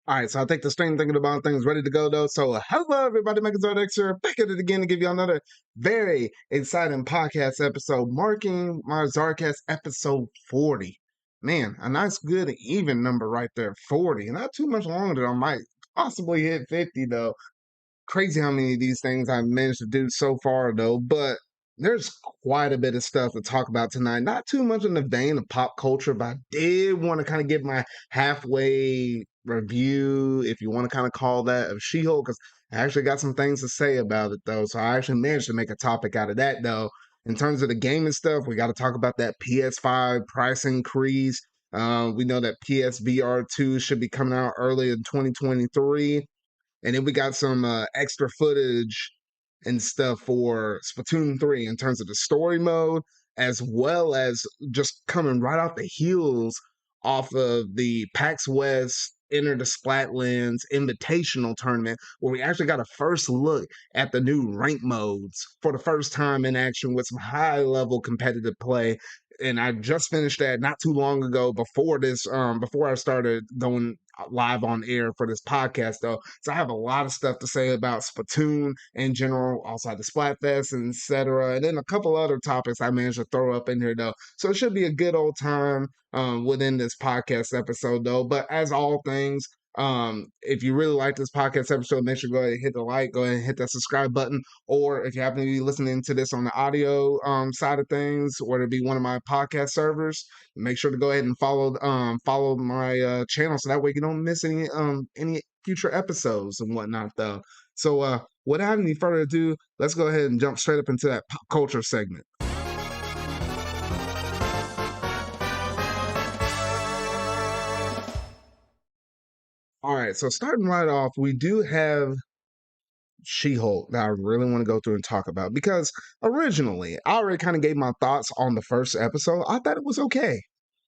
All right, so I think the stream thinking about things ready to go though. So hello everybody, Mega ZardX here, back at it again to give you another very exciting podcast episode, marking my ZardCast episode 40. Man, a nice good even number right there, 40. Not too much longer than I might possibly hit 50 though. Crazy how many of these things I've managed to do so far though, but there's quite a bit of stuff to talk about tonight. Not too much in the vein of pop culture, but I did want to kind of give my halfway review, if you want to kind of call that, of She-Hulk, because I actually got some things to say about it though. So I actually managed to make a topic out of that though. In terms of the gaming stuff, we got to talk about that PS5 price increase. We know that PSVR 2 should be coming out early in 2023. And then we got some extra footage and stuff for Splatoon 3 in terms of the story mode, as well as just coming right off the heels off of the PAX West Enter the Splatlands Invitational tournament, where we actually got a first look at the new rank modes for the first time in action with some high level competitive play. And I just finished that not too long ago before this, before I started going live on air for this podcast though. So I have a lot of stuff to say about Splatoon in general, also the Splatfest and etc. And then a couple other topics I managed to throw up in here though. So it should be a good old time within this podcast episode though. But as all things, if you really like this podcast episode, make sure to go ahead and hit the like, go ahead and hit that subscribe button. Or if you happen to be listening to this on the audio side of things, or to be one of my podcast servers, make sure to go ahead and follow my channel, so that way you don't miss any future episodes and whatnot though. So without any further ado, let's go ahead and jump straight up into that pop culture segment. All right, so starting right off, we do have She-Hulk that I really want to go through and talk about, because originally I already kind of gave my thoughts on the first episode. I thought it was okay.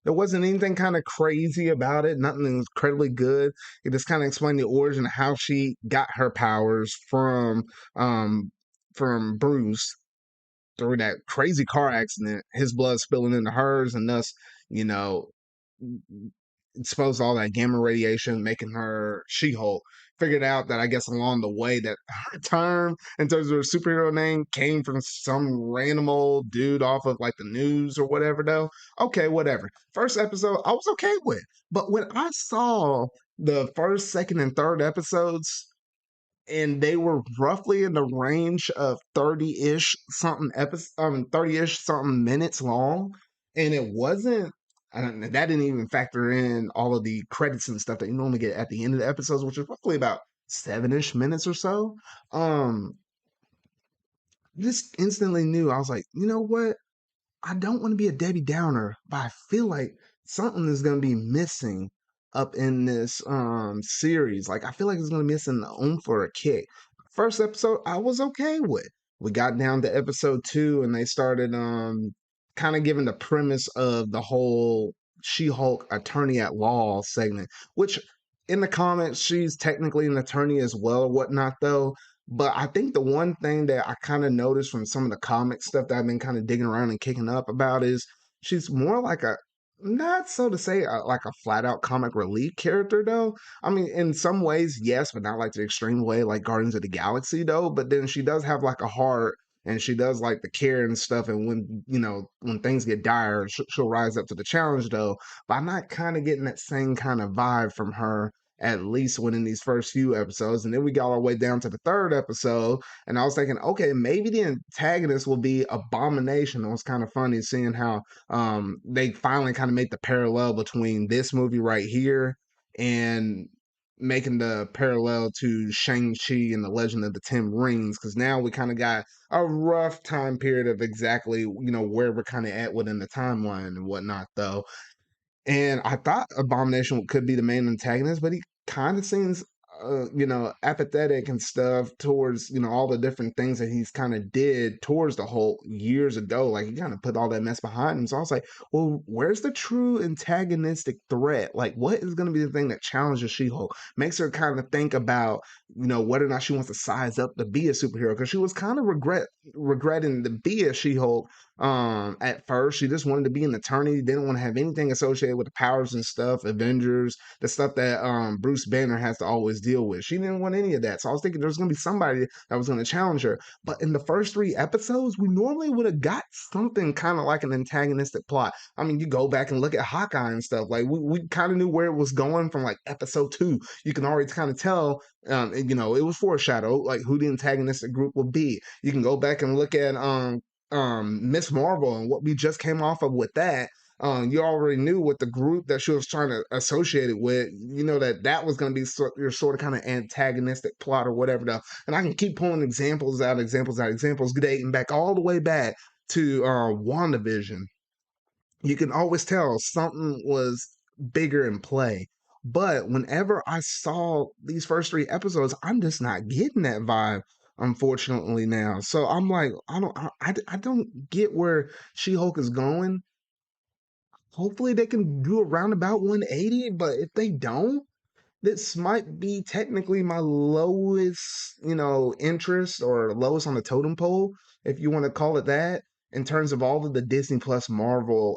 There wasn't anything kind of crazy about it, nothing incredibly good. It just kind of explained the origin of how she got her powers from Bruce through that crazy car accident, his blood spilling into hers, and thus, you know, exposed to all that gamma radiation, making her She-Hulk. Figured out that I guess along the way that her term in terms of her superhero name came from some random old dude off of like the news or whatever though. Okay, whatever. First episode I was okay with. But when I saw the first, second, and third episodes, and they were roughly in the range of 30-ish something 30-ish something minutes long, and it wasn't, that didn't even factor in all of the credits and stuff that you normally get at the end of the episodes, which is roughly about 7-ish minutes or so. Just instantly knew, I was like, you know what, I don't want to be a Debbie Downer, but I feel like something is going to be missing up in this series. Like I feel like it's going to be missing the oomph for a kick. First episode I was okay with. We got down to episode 2 and they started kind of giving the premise of the whole She-Hulk attorney at law segment, which in the comics she's technically an attorney as well or whatnot though. But I think the one thing that I kind of noticed from some of the comic stuff that I've been kind of digging around and kicking up about is she's more like a, not so to say like a flat out comic relief character though. I mean, in some ways, yes, but not like the extreme way like Guardians of the Galaxy though. But then she does have like a heart, and she does like the care and stuff. And when, you know, when things get dire, she'll rise up to the challenge though. But I'm not kind of getting that same kind of vibe from her, at least within these first few episodes. And then we got all the way down to the third episode, and I was thinking, okay, maybe the antagonist will be Abomination. It was kind of funny seeing how they finally kind of made the parallel between this movie right here and making the parallel to Shang-Chi and the Legend of the Ten Rings, because now we kind of got a rough time period of exactly, you know, where we're kind of at within the timeline and whatnot though. And I thought Abomination could be the main antagonist, but he kind of seems, you know, apathetic and stuff towards, you know, all the different things that he's kind of did towards the Hulk years ago. Like he kind of put all that mess behind him. So I was like, well, where's the true antagonistic threat? Like, what is going to be the thing that challenges She-Hulk? Makes her kind of think about, you know, whether or not she wants to size up to be a superhero, because she was kind of regretting to be a She-Hulk At first, she just wanted to be an attorney, didn't want to have anything associated with the powers and stuff, Avengers, the stuff that Bruce Banner has to always deal with. She didn't want any of that. So I was thinking there's gonna be somebody that was gonna challenge her. But in the first 3 episodes, we normally would have got something kind of like an antagonistic plot. I mean, you go back and look at Hawkeye and stuff. Like we kind of knew where it was going from like episode 2. You can already kind of tell, it was foreshadowed like who the antagonistic group will be. You can go back and look at Miss Marvel and what we just came off of with that. You already knew what the group that she was trying to associate it with. You know that was going to be your sort of kind of antagonistic plot or whatever. Though, and I can keep pulling examples, dating back all the way back to WandaVision. You can always tell something was bigger in play. But whenever I saw these first 3 episodes, I'm just not getting that vibe, unfortunately now. So I'm like, I don't get where She-Hulk is going. Hopefully they can do a roundabout 180, but if they don't, this might be technically my lowest, interest or lowest on the totem pole, if you want to call it that, in terms of all of the Disney Plus Marvel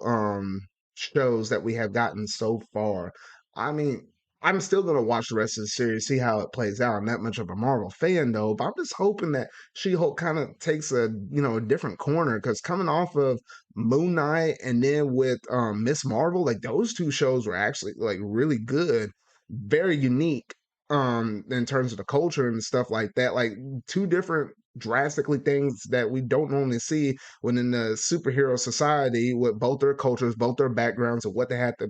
shows that we have gotten so far. I mean, I'm still gonna watch the rest of the series, see how it plays out. I'm that much of a Marvel fan though, but I'm just hoping that She-Hulk kind of takes a different corner because coming off of Moon Knight and then with Miss Marvel, like those two shows were actually like really good, very unique in terms of the culture and stuff like that. Like two different drastically things that we don't normally see within the superhero society with both their cultures, both their backgrounds, and what they had to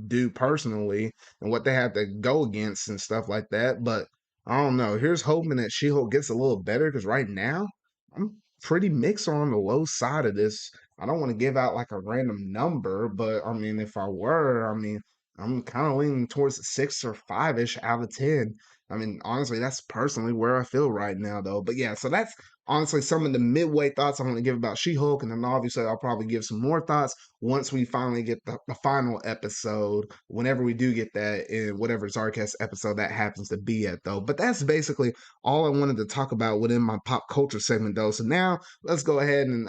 do personally and what they had to go against and stuff like that. But I don't know. Here's hoping that She-Hulk gets a little better because right now I'm pretty mixed on the low side of this. I don't want to give out like a random number, but I mean, if I were, I mean, I'm kind of leaning towards a 6 or 5-ish out of 10. I mean, honestly, that's personally where I feel right now, though. But yeah, so that's honestly some of the midway thoughts I want to give about She-Hulk, and then obviously I'll probably give some more thoughts once we finally get the final episode, whenever we do get that in whatever ZardCast episode that happens to be at, though. But that's basically all I wanted to talk about within my pop culture segment, though. So now let's go ahead and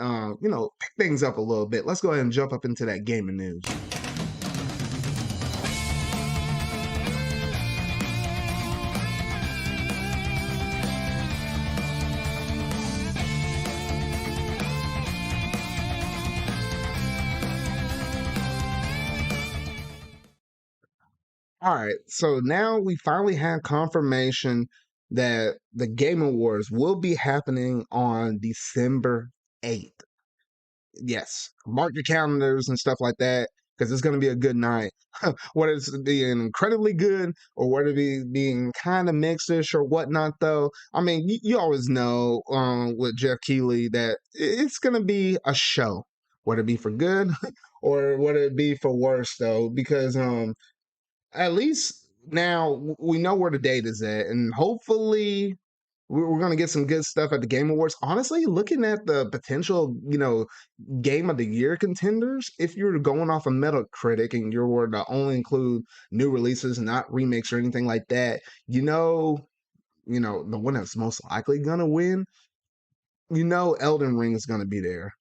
pick things up a little bit. Let's go ahead and jump up into that gaming news. All right, so now we finally have confirmation that the Game Awards will be happening on December 8th. Yes, mark your calendars and stuff like that because it's going to be a good night. Whether it's being incredibly good or whether it be being kind of mixed-ish or whatnot, though. I mean, you always know with Jeff Keighley that it's going to be a show, whether it be for good or whether it be for worse, though, because at least now we know where the date is at, and hopefully we're going to get some good stuff at the Game Awards. Honestly, looking at the potential, Game of the Year contenders, if you're going off a Metacritic and you were to only include new releases, not remakes or anything like that, the one that's most likely going to win, Elden Ring is going to be there.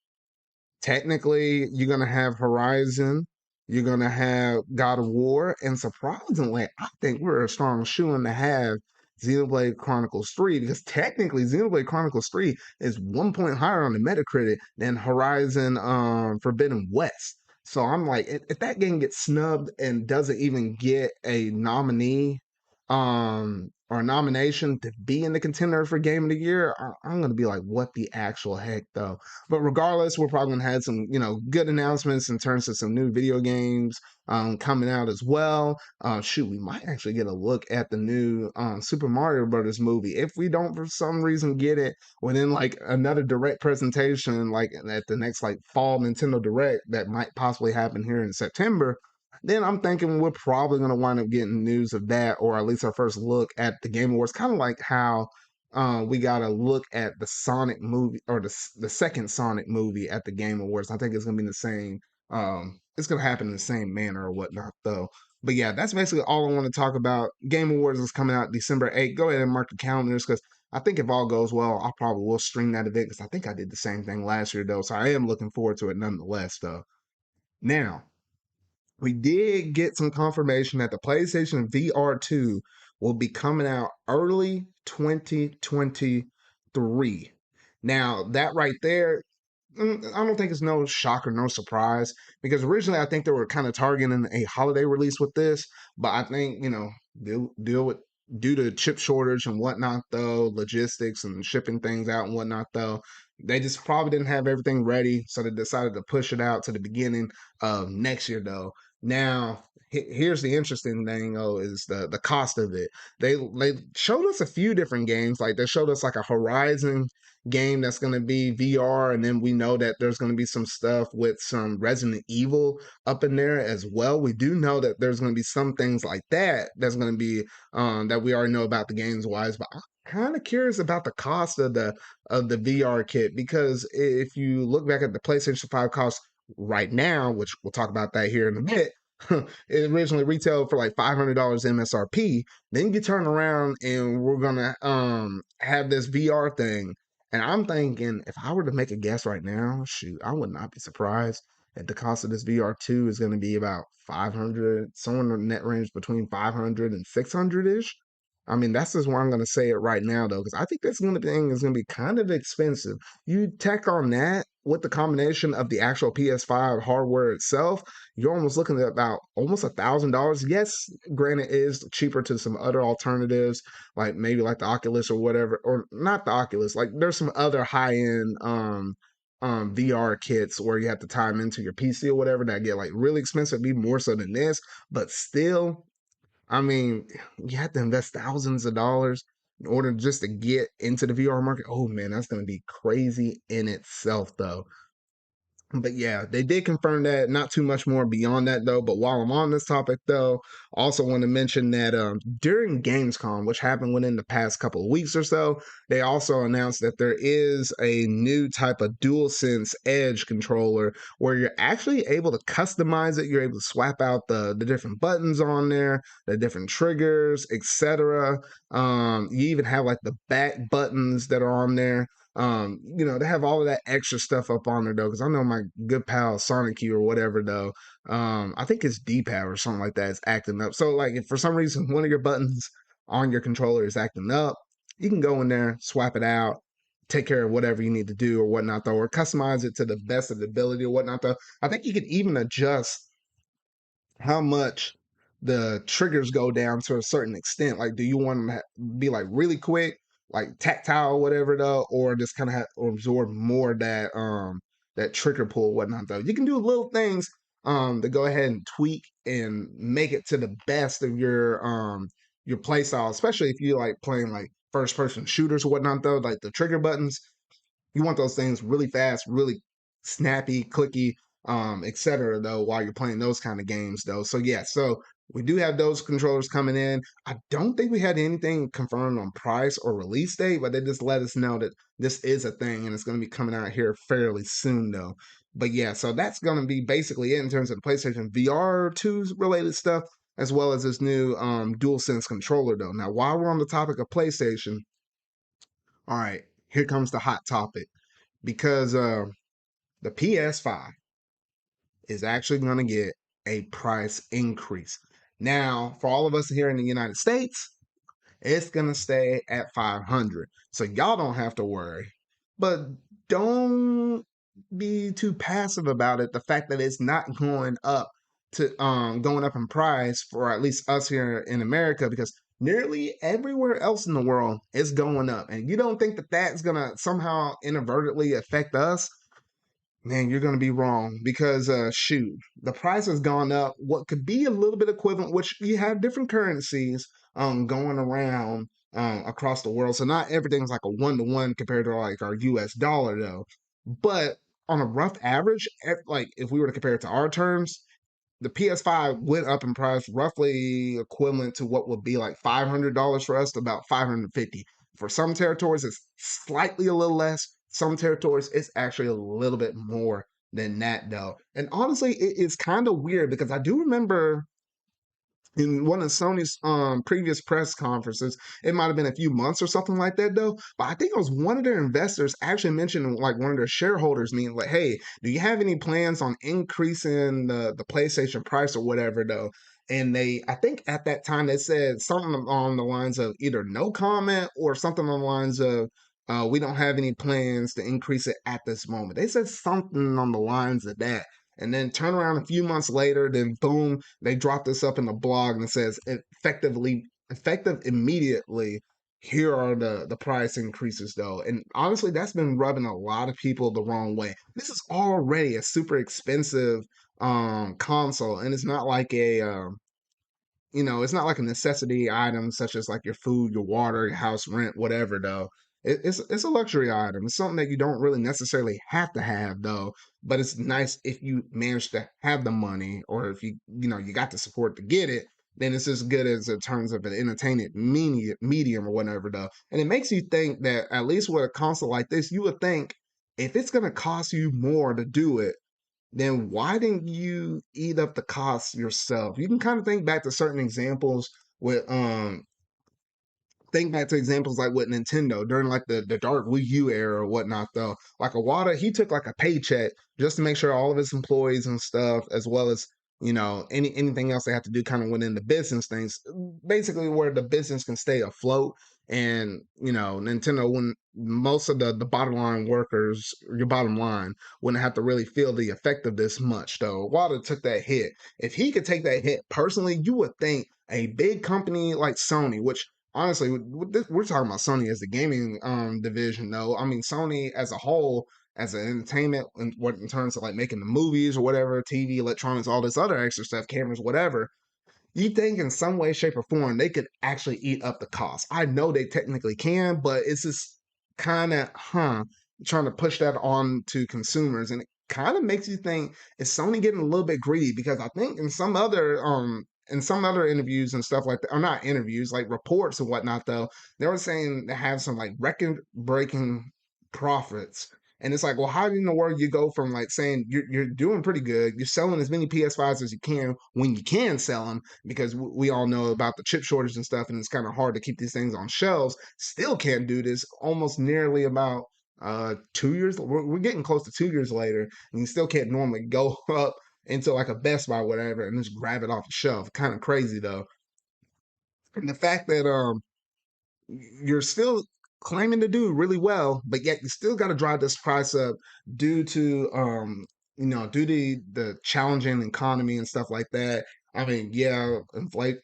Technically, you're gonna have Horizon, you're gonna have God of War, and surprisingly, I think we're a strong shoo-in to have Xenoblade Chronicles 3 because technically Xenoblade Chronicles 3 is 1 point higher on the Metacritic than Horizon Forbidden West. So I'm like, if that game gets snubbed and doesn't even get a nominee or a nomination to be in the contender for Game of the Year, I'm gonna be like, what the actual heck though? But regardless, we're probably gonna have some, good announcements in terms of some new video games coming out as well. Shoot, we might actually get a look at the new Super Mario Brothers movie. If we don't for some reason get it within like another direct presentation, like at the next like fall Nintendo Direct that might possibly happen here in September, then I'm thinking we're probably going to wind up getting news of that, or at least our first look at the Game Awards, kind of like how we got to look at the Sonic movie or the second Sonic movie at the Game Awards. I think it's going to be the same. It's going to happen in the same manner or whatnot, though. But yeah, that's basically all I want to talk about. Game Awards is coming out December 8th. Go ahead and mark the calendars because I think if all goes well, I probably will stream that event because I think I did the same thing last year though. So I am looking forward to it nonetheless though. Now, we did get some confirmation that the PlayStation VR 2 will be coming out early 2023. Now, that right there, I don't think it's no shock or no surprise because originally I think they were kind of targeting a holiday release with this, but I think, deal with due to chip shortage and whatnot though, logistics and shipping things out and whatnot though, they just probably didn't have everything ready, so they decided to push it out to the beginning of next year though. Now, here's the interesting thing though is the cost of it. They showed us a few different games, like they showed us like a Horizon game that's going to be VR, and then we know that there's going to be some stuff with some Resident Evil up in there as well. We do know that there's going to be some things like that that's going to be that we already know about the games wise, but I'm kind of curious about the cost of the VR kit because if you look back at the PlayStation 5 cost right now, which we'll talk about that here in a bit, it originally retailed for like $500 MSRP. Then you turn around and we're gonna have this VR thing, and I'm thinking if I were to make a guess right now, shoot, I would not be surprised if the cost of this VR2 is going to be about 500, somewhere in the net range between 500 and 600 ish. I mean, that's just where I'm going to say it right now, though, because I think this thing is going to be kind of expensive. You tack on that with the combination of the actual PS5 hardware itself, you're almost looking at about almost $1,000. Yes, granted, it is cheaper to some other alternatives, like maybe like the Oculus or whatever, or not the Oculus. Like there's some other high end VR kits where you have to tie them into your PC or whatever that get like really expensive, be more so than this, but still I mean, you have to invest thousands of dollars in order just to get into the VR market. Oh man, that's going to be crazy in itself, though. But yeah, they did confirm that. Not too much more beyond that though. But while I'm on this topic though, I also want to mention that during Gamescom, which happened within the past couple of weeks or so, they also announced that there is a new type of DualSense Edge controller where you're actually able to customize it. You're able to swap out the different buttons on there, the different triggers, etc. You even have like the back buttons that are on there. They have all of that extra stuff up on there though, because I know my good pal Sonic or whatever though. I think it's D-pad or something like that is acting up. So like if for some reason one of your buttons on your controller is acting up, you can go in there, swap it out, take care of whatever you need to do or whatnot though, or customize it to the best of the ability or whatnot though. I think you could even adjust how much the triggers go down to a certain extent. Like, do you want them to be like really quick, like tactile or whatever though, or just kind of absorb more that trigger pull whatnot though? You can do little things to go ahead and tweak and make it to the best of your play style, especially if you like playing like first person shooters or whatnot though. Like the trigger buttons, you want those things really fast, really snappy, clicky, etc. though, while you're playing those kind of games though. So yeah, so we do have those controllers coming in. I don't think we had anything confirmed on price or release date, but they just let us know that this is a thing and it's going to be coming out here fairly soon though. But yeah, so that's going to be basically it in terms of the PlayStation VR 2's related stuff, as well as this new DualSense controller though. Now, while we're on the topic of PlayStation, all right, here comes the hot topic because the PS5 is actually going to get a price increase. Now, for all of us here in the United States, it's going to stay at 500. So y'all don't have to worry. But don't be too passive about it. The fact that it's not going up in price for at least us here in America, because nearly everywhere else in the world is going up. And you don't think that that's going to somehow inadvertently affect us? Man, you're going to be wrong because, shoot, the price has gone up. What could be a little bit equivalent, which you have different currencies going around across the world. So not everything's like a one-to-one compared to like our US dollar, though. But on a rough average, like if we were to compare it to our terms, the PS5 went up in price roughly equivalent to what would be like $500 for us to about 550. For some territories, it's slightly a little less. Some territories, it's actually a little bit more than that, though. And honestly, it's kind of weird because I do remember in one of Sony's previous press conferences. It might have been a few months or something like that though. But I think it was one of their investors actually mentioned, like one of their shareholders, meaning like, hey, do you have any plans on increasing the PlayStation price or whatever though? And they, I think at that time they said something on the lines of either no comment or something on the lines of we don't have any plans to increase it at this moment. They said something on the lines of that. And then turn around a few months later, then boom, they drop this up in the blog and it says effective immediately. Here are the price increases though. And honestly, that's been rubbing a lot of people the wrong way. This is already a super expensive console, and it's not like a it's not like a necessity item such as like your food, your water, your house rent, whatever though. It's a luxury item. It's something that you don't really necessarily have to have though, but it's nice if you manage to have the money or if you got the support to get it, then it's as good as in terms of an entertainment medium or whatever though. And it makes you think that at least with a console like this, you would think if it's gonna cost you more to do it, then why didn't you eat up the cost yourself? You can kind of think back to certain examples with think back to examples like with Nintendo during like the dark Wii U era or whatnot though. Like Iwata, he took like a paycheck just to make sure all of his employees and stuff, as well as anything else they have to do kind of within the business things, basically where the business can stay afloat. And Nintendo, when most of the bottom line workers, your bottom line wouldn't have to really feel the effect of this much though. Iwata took that hit. If he could take that hit personally, you would think a big company like Sony, which honestly, we're talking about Sony as the gaming division, though. I mean, Sony as a whole, as an entertainment, in terms of like making the movies or whatever, TV, electronics, all this other extra stuff, cameras, whatever, you think in some way, shape, or form they could actually eat up the cost. I know they technically can, but it's just kind of, trying to push that on to consumers. And it kind of makes you think, is Sony getting a little bit greedy? Because I think in some other interviews and stuff like that, or not interviews, like reports and whatnot, though, they were saying they have some like record breaking profits. And it's like, well, how in the world you go from like saying you're doing pretty good, you're selling as many PS5s as you can when you can sell them, because we all know about the chip shortage and stuff, and it's kind of hard to keep these things on shelves. Still can't do this almost nearly about 2 years. We're getting close to 2 years later, and you still can't normally go up into like a Best Buy or whatever and just grab it off the shelf. Kind of crazy though. And the fact that you're still claiming to do really well, but yet you still got to drive this price up due to due to the challenging economy and stuff like that. I mean, yeah, inflate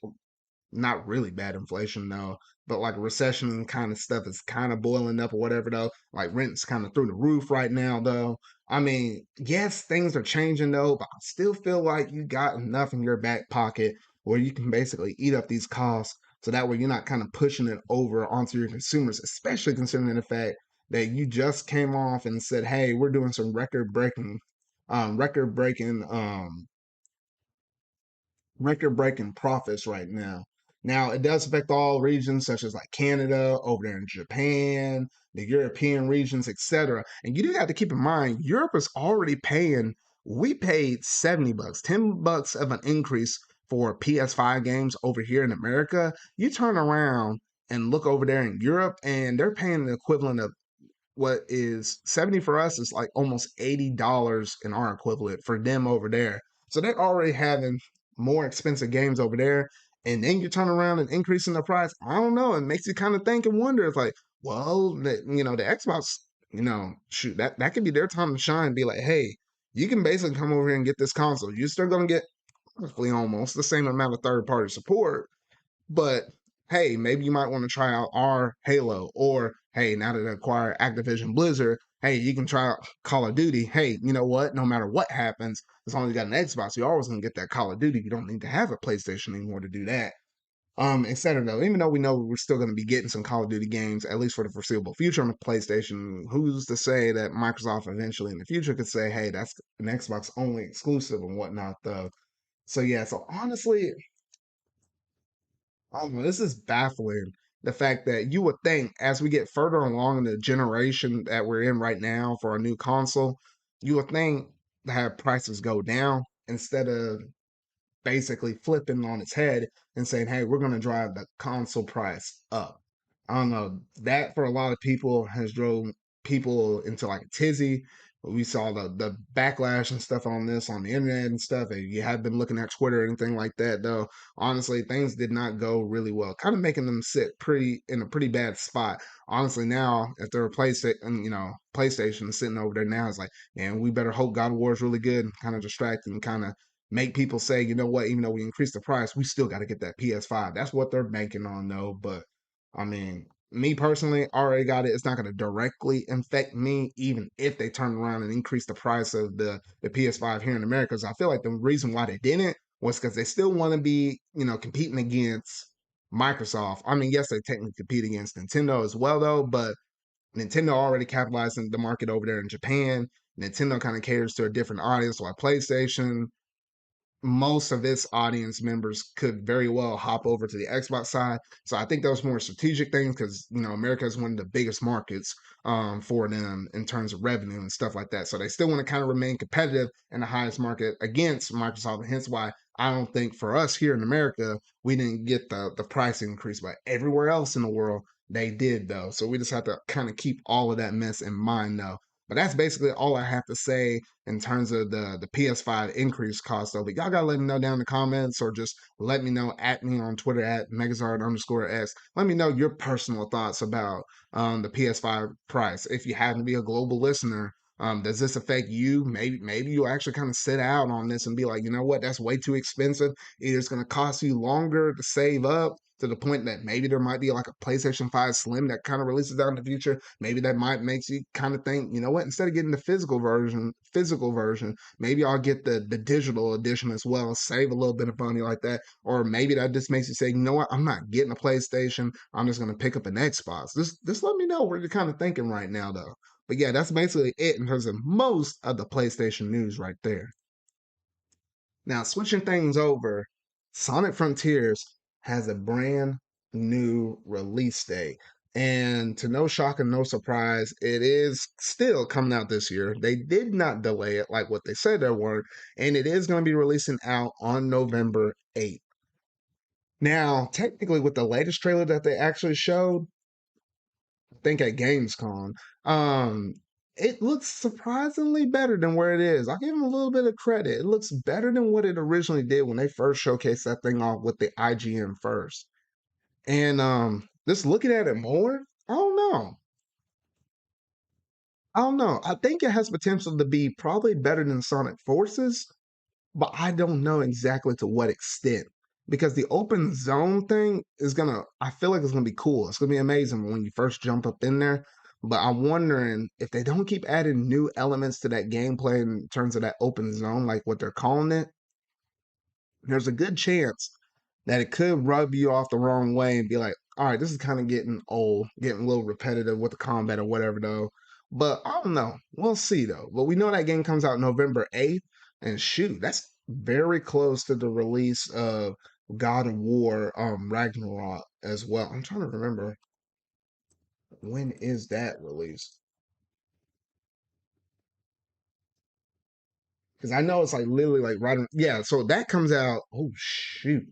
not really bad inflation though, but like recession kind of stuff is kind of boiling up or whatever though. Like rent's kind of through the roof right now though. I mean, yes, things are changing though, but I still feel like you got enough in your back pocket where you can basically eat up these costs, so that way you're not kind of pushing it over onto your consumers, especially considering the fact that you just came off and said, hey, we're doing some record breaking record-breaking profits right now. Now, it does affect all regions, such as like Canada, over there in Japan, the European regions, etc. And you do have to keep in mind, Europe is already paying. We paid $70, $10 of an increase for PS5 games over here in America. You turn around and look over there in Europe, and they're paying the equivalent of what is 70 for us is like almost $80 in our equivalent for them over there. So they're already having more expensive games over there. And then you turn around and increasing the price. I don't know. It makes you kind of think and wonder. It's like, well, the Xbox, shoot, that could be their time to shine. Be like, hey, you can basically come over here and get this console. You're still gonna get roughly almost the same amount of third party support, but hey, maybe you might want to try out our Halo, or hey, now that they acquire Activision Blizzard, hey, you can try out Call of Duty. Hey, you know what? No matter what happens, as long as you got an Xbox, you're always gonna get that Call of Duty. You don't need to have a PlayStation anymore to do that. Etc. Though, even though we know we're still gonna be getting some Call of Duty games, at least for the foreseeable future on the PlayStation, who's to say that Microsoft eventually in the future could say, hey, that's an Xbox only exclusive and whatnot, though. So yeah, so honestly, I don't know, this is baffling. The fact that you would think as we get further along in the generation that we're in right now for a new console, you would think to have prices go down instead of basically flipping on its head and saying, hey, we're going to drive the console price up. I don't know. That for a lot of people has drove people into like a tizzy. We saw the backlash and stuff on this on the internet and stuff. And you have been looking at Twitter or anything like that, though. Honestly, things did not go really well. Kind of making them sit pretty in a pretty bad spot. Honestly, now if they're a PlayStation, PlayStation sitting over there now, it's like, man, we better hope God of War is really good. Kind of distract and kind of make people say, you know what, even though we increased the price, we still got to get that PS5. That's what they're banking on, though. But I mean, me personally, already got it. It's not going to directly affect me, even if they turn around and increase the price of the PS5 here in America. Because I feel like the reason why they didn't was because they still want to be, competing against Microsoft. I mean, yes, they technically compete against Nintendo as well, though, but Nintendo already capitalized in the market over there in Japan. Nintendo kind of caters to a different audience, while PlayStation, most of its audience members could very well hop over to the Xbox side. So I think those more strategic things because America is one of the biggest markets for them in terms of revenue and stuff like that. So they still want to kind of remain competitive in the highest market against Microsoft, and hence why I don't think for us here in America we didn't get the price increase, but everywhere else in the world they did though. So we just have to kind of keep all of that mess in mind though. But that's basically all I have to say in terms of the PS5 increase cost of it. Y'all gotta let me know down in the comments or just let me know at me on Twitter at Megazard_X. Let me know your personal thoughts about the PS5 price. If you happen to be a global listener, does this affect you? Maybe you'll actually kind of sit out on this and be like, you know what, that's way too expensive. Either it's gonna cost you longer to save up to the point that maybe there might be like a PlayStation 5 Slim that kind of releases out in the future. Maybe that might makes you kind of think, you know what, instead of getting the physical version, maybe I'll get the digital edition as well, save a little bit of money like that. Or maybe that just makes you say, you know what, I'm not getting a PlayStation. I'm just gonna pick up an Xbox. Just let me know what you're kind of thinking right now though. But yeah, that's basically it in terms of most of the PlayStation news right there. Now, switching things over, Sonic Frontiers has a brand new release date. And to no shock and no surprise, it is still coming out this year. They did not delay it like what they said they were, and it is going to be releasing out on November 8th. Now, technically, with the latest trailer that they actually showed, think at Gamescom. Um, it looks surprisingly better than where it is. I'll give them a little bit of credit. It looks better than what it originally did when they first showcased that thing off with the IGN first. And just looking at it more, I don't know. I don't know. I think it has potential to be probably better than Sonic Forces, but I don't know exactly to what extent. Because the open zone thing is gonna, I feel like it's gonna be cool. It's gonna be amazing when you first jump up in there. But I'm wondering if they don't keep adding new elements to that gameplay in terms of that open zone, like what they're calling it, there's a good chance that it could rub you off the wrong way and be like, all right, this is kind of getting old, getting a little repetitive with the combat or whatever, though. But I don't know. We'll see, though. But we know that game comes out November 8th. And shoot, that's very close to the release of God of War Ragnarok as well. I'm trying to remember, when is that released? Because I know it's like literally like yeah, so that comes out, oh shoot.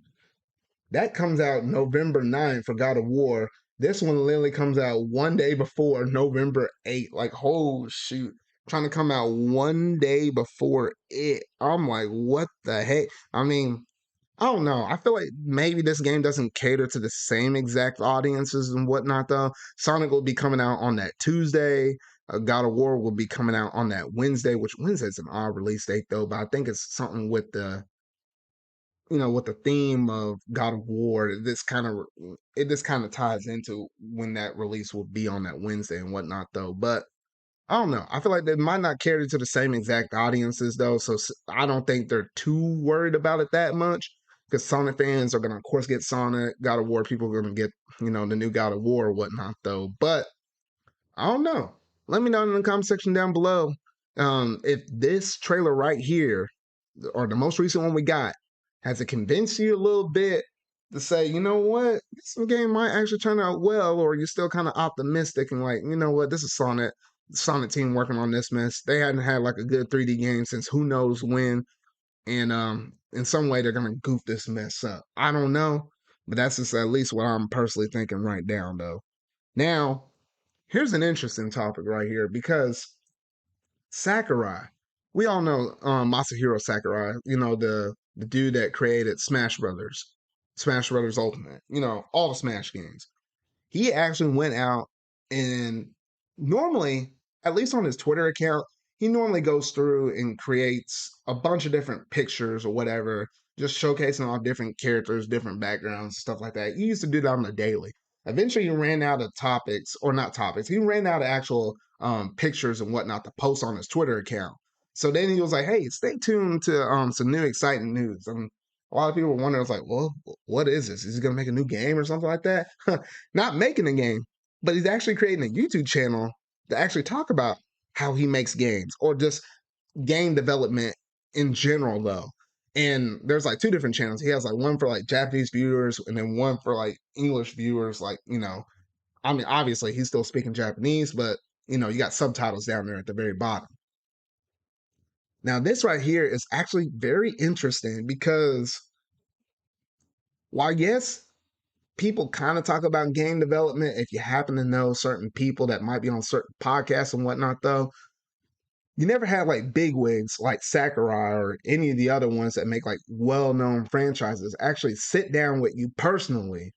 That comes out November 9th for God of War. This one literally comes out one day before November 8th. Like, oh shoot. Trying to come out one day before it. I'm like, what the heck? I mean, I don't know. I feel like maybe this game doesn't cater to the same exact audiences and whatnot, though. Sonic will be coming out on that Tuesday. God of War will be coming out on that Wednesday, which Wednesday's an odd release date, though, but I think it's something with with the theme of God of War, this kind of ties into when that release will be on that Wednesday and whatnot, though. But I don't know. I feel like they might not cater to the same exact audiences, though. So I don't think they're too worried about it that much. Because Sonic fans are gonna, of course, get Sonic. God of War people are gonna get, the new God of War or whatnot, though. But I don't know. Let me know in the comment section down below if this trailer right here, or the most recent one we got, has it convinced you a little bit to say, you know what, this game might actually turn out well, or you're still kind of optimistic and like, you know what, this is Sonic team working on this mess. They hadn't had like a good 3D game since who knows when. and in some way they're gonna goof this mess up. I don't know, but that's just at least what I'm personally thinking right now, though. Now, here's an interesting topic right here because Sakurai, we all know Masahiro Sakurai, the dude that created Smash Brothers Ultimate, all the Smash games. He actually went out and normally, at least on his Twitter account, he normally goes through and creates a bunch of different pictures or whatever, just showcasing all different characters, different backgrounds, stuff like that. He used to do that on the daily. Eventually, he ran out of topics, or not topics, he ran out of actual pictures and whatnot to post on his Twitter account. So then he was like, hey, stay tuned to some new exciting news. A lot of people were wondering, I was like, well, what is this? Is he going to make a new game or something like that? Not making a game, but he's actually creating a YouTube channel to actually talk about how he makes games or just game development in general, though. And there's like two different channels. He has like one for like Japanese viewers and then one for like English viewers. Like, I mean, obviously he's still speaking Japanese, but you got subtitles down there at the very bottom. Now, this right here is actually very interesting because while, yes, people kind of talk about game development, if you happen to know certain people that might be on certain podcasts and whatnot, though, you never had like big wigs like Sakurai or any of the other ones that make like well-known franchises actually sit down with you personally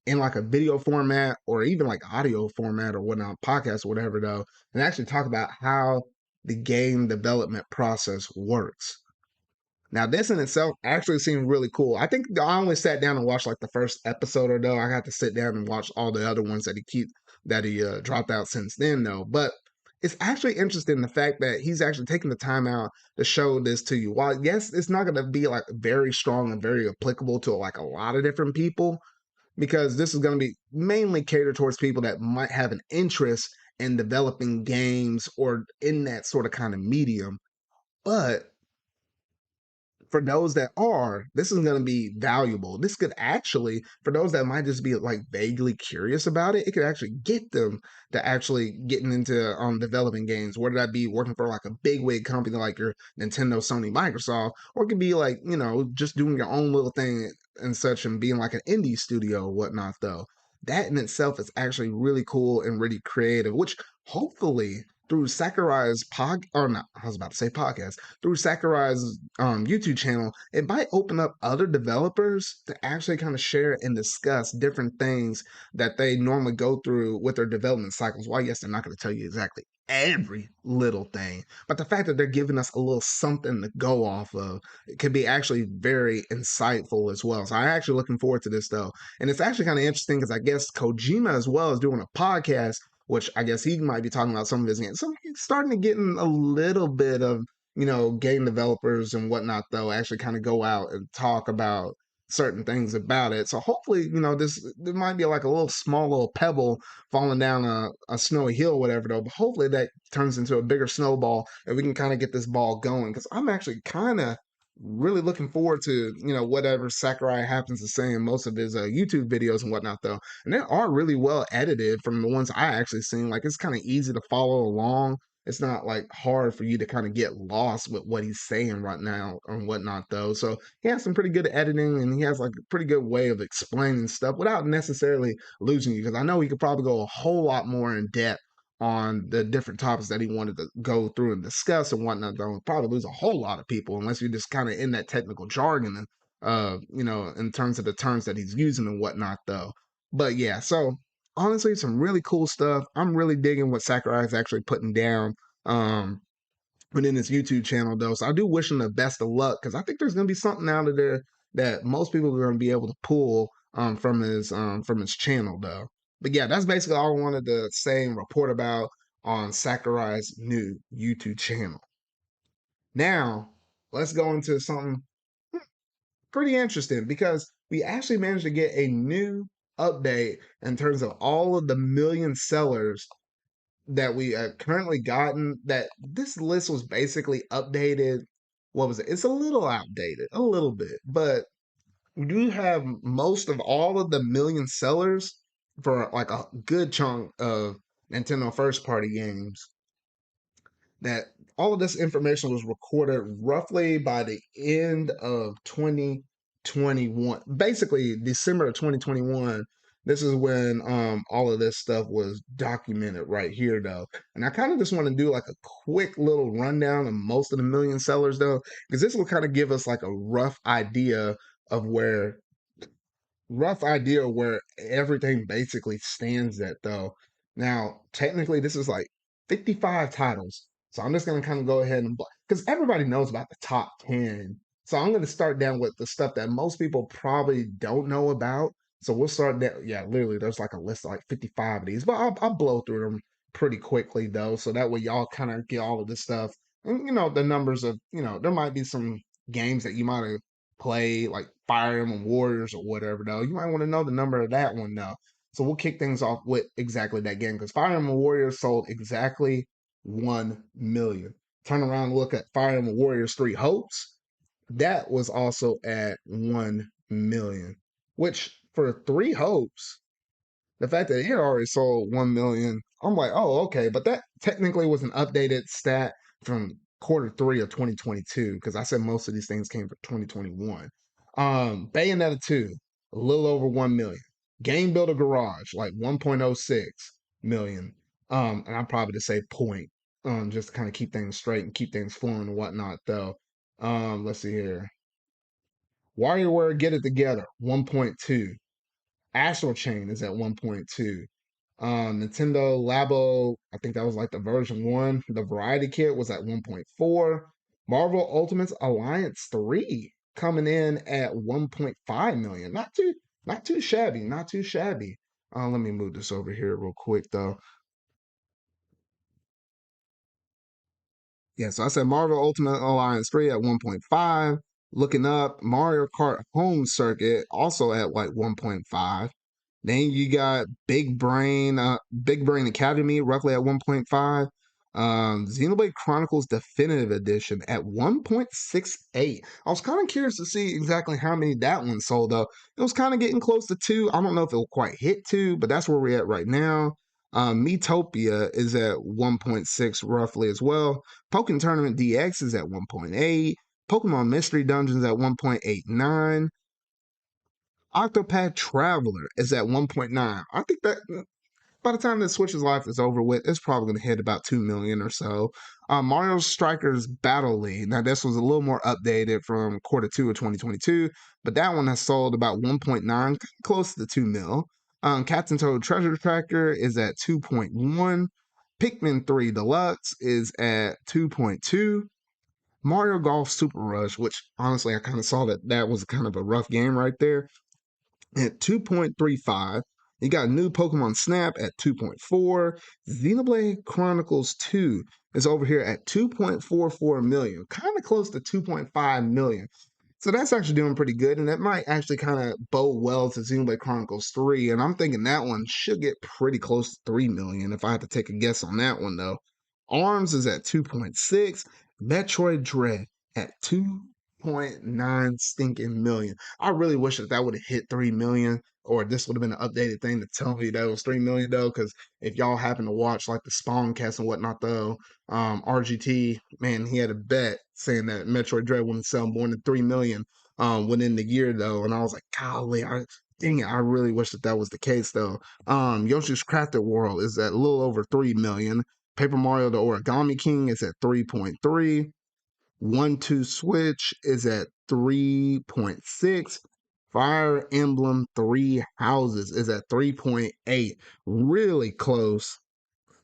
in like a video format or even like audio format or whatnot, podcast or whatever, though, and actually talk about how the game development process works. Now, this in itself actually seemed really cool. I think I only sat down and watched like the first episode or though. I got to sit down and watch all the other ones that he dropped out since then, though. But it's actually interesting the fact that he's actually taking the time out to show this to you. While yes, it's not going to be like very strong and very applicable to like a lot of different people because this is going to be mainly catered towards people that might have an interest in developing games or in that sort of kind of medium. But for those that are, this is going to be valuable. This could actually, for those that might just be like vaguely curious about it, it could actually get them to actually getting into developing games. Whether that be working for like a big wig company like your Nintendo, Sony, Microsoft, or it could be like, just doing your own little thing and such and being like an indie studio or whatnot, though. That in itself is actually really cool and really creative, which hopefully through Sakurai's or not, I was about to say podcast, through Sakurai's YouTube channel, it might open up other developers to actually kind of share and discuss different things that they normally go through with their development cycles. While, yes, they're not going to tell you exactly every little thing, but the fact that they're giving us a little something to go off of, it could be actually very insightful as well. So I'm actually looking forward to this, though. And it's actually kind of interesting because I guess Kojima as well is doing a podcast, which I guess he might be talking about some of his games. So he's starting to get in a little bit of, game developers and whatnot, though, actually kind of go out and talk about certain things about it. So hopefully, there might be like a little pebble falling down a snowy hill, or whatever, though. But hopefully that turns into a bigger snowball and we can kind of get this ball going. Because I'm actually kind of really looking forward to whatever Sakurai happens to say in most of his YouTube videos and whatnot, though, and they are really well edited from the ones I actually seen. Like it's kind of easy to follow along. It's not like hard for you to kind of get lost with what he's saying right now and whatnot, though. So he has some pretty good editing and he has like a pretty good way of explaining stuff without necessarily losing you. Because I know he could probably go a whole lot more in depth on the different topics that he wanted to go through and discuss and whatnot, though, probably lose a whole lot of people unless you're just kind of in that technical jargon and in terms of the terms that he's using and whatnot, though. But yeah, so honestly, some really cool stuff. I'm really digging what Sakurai is actually putting down within his YouTube channel, though. So I do wish him the best of luck because I think there's gonna be something out of there that most people are gonna be able to pull from his channel, though. But yeah, that's basically all I wanted to say and report about on Sakurai's new YouTube channel. Now, let's go into something pretty interesting because we actually managed to get a new update in terms of all of the million sellers that we currently gotten. That this list was basically updated. What was it? It's a little outdated, a little bit, but we do have most of all of the million sellers for like a good chunk of Nintendo first party games that all of this information was recorded roughly by the end of 2021. Basically, December of 2021. This is when all of this stuff was documented right here, though. And I kind of just want to do like a quick little rundown of most of the million sellers, though, because this will kind of give us like a of where rough idea of where everything basically stands at, though. Now, technically, this is like 55 titles. So I'm just going to kind of go ahead and, because everybody knows about the top 10. So I'm going to start down with the stuff that most people probably don't know about. So we'll start that. Yeah, literally, there's like a list of like 55 of these, but I'll blow through them pretty quickly, though. So that way y'all kind of get all of this stuff. And, the numbers of, there might be some games that you might have play like Fire Emblem Warriors or whatever, though, you might want to know the number of that one, though. So we'll kick things off with exactly that game because Fire Emblem Warriors sold exactly 1 million. Turn around and look at Fire Emblem Warriors 3 Hopes. That was also at 1 million, which for 3 Hopes, the fact that it had already sold 1 million, I'm like, oh, okay. But that technically was an updated stat from quarter 3 of 2022 because I said most of these things came from 2021. Bayonetta 2, a little over 1 million. Game Builder Garage, like 1.06 million. And I'm probably to say point, just to kind of keep things straight and keep things flowing and whatnot, though. Let's see here. WarioWare Get It Together, 1.2. Astral Chain is at 1.2. Nintendo Labo, I think that was like the version 1. The Variety Kit was at 1.4. Marvel Ultimates Alliance 3 coming in at 1.5 million. Not too shabby, not too shabby. Let me move this over here real quick, though. Yeah, so I said Marvel Ultimate Alliance 3 at 1.5. Looking up, Mario Kart Home Circuit also at like 1.5. Then you got Big Brain Academy, roughly at 1.5. Xenoblade Chronicles Definitive Edition at 1.68. I was kind of curious to see exactly how many that one sold, though. It was kind of getting close to 2. I don't know if it will quite hit 2, but that's where we're at right now. Metopia is at 1.6 roughly as well. Pokemon Tournament DX is at 1.8. Pokemon Mystery Dungeons at 1.89. Octopath Traveler is at 1.9. I think that by the time that Switch's life is over with, it's probably going to hit about 2 million or so. Mario Strikers Battle League. Now, this was a little more updated from quarter 2 of 2022, but that one has sold about 1.9, close to 2 mil. Captain Toad Treasure Tracker is at 2.1. Pikmin 3 Deluxe is at 2.2. Mario Golf Super Rush, which honestly I kind of saw that was kind of a rough game right there, at 2.35. You got new Pokemon Snap at 2.4. Xenoblade Chronicles 2 is over here at 2.44 million, kind of close to 2.5 million. So that's actually doing pretty good, and that might actually kind of bode well to Xenoblade Chronicles 3. And I'm thinking that one should get pretty close to 3 million if I had to take a guess on that one, though. ARMS is at 2.6. Metroid Dread at 2.9 stinking million. I really wish that would have hit 3 million, or this would have been an updated thing to tell me that it was 3 million, though, because if y'all happen to watch like the Spawn cast and whatnot, though, RGT, man, he had a bet saying that Metroid Dread wouldn't sell more than 3 million within the year, though. And I was like, golly, dang it, I really wish that was the case, though. Yoshi's Crafted World is at a little over 3 million. Paper Mario the Origami King is at 3.3. 1-2 Switch is at 3.6. Fire Emblem 3 Houses is at 3.8. Really close.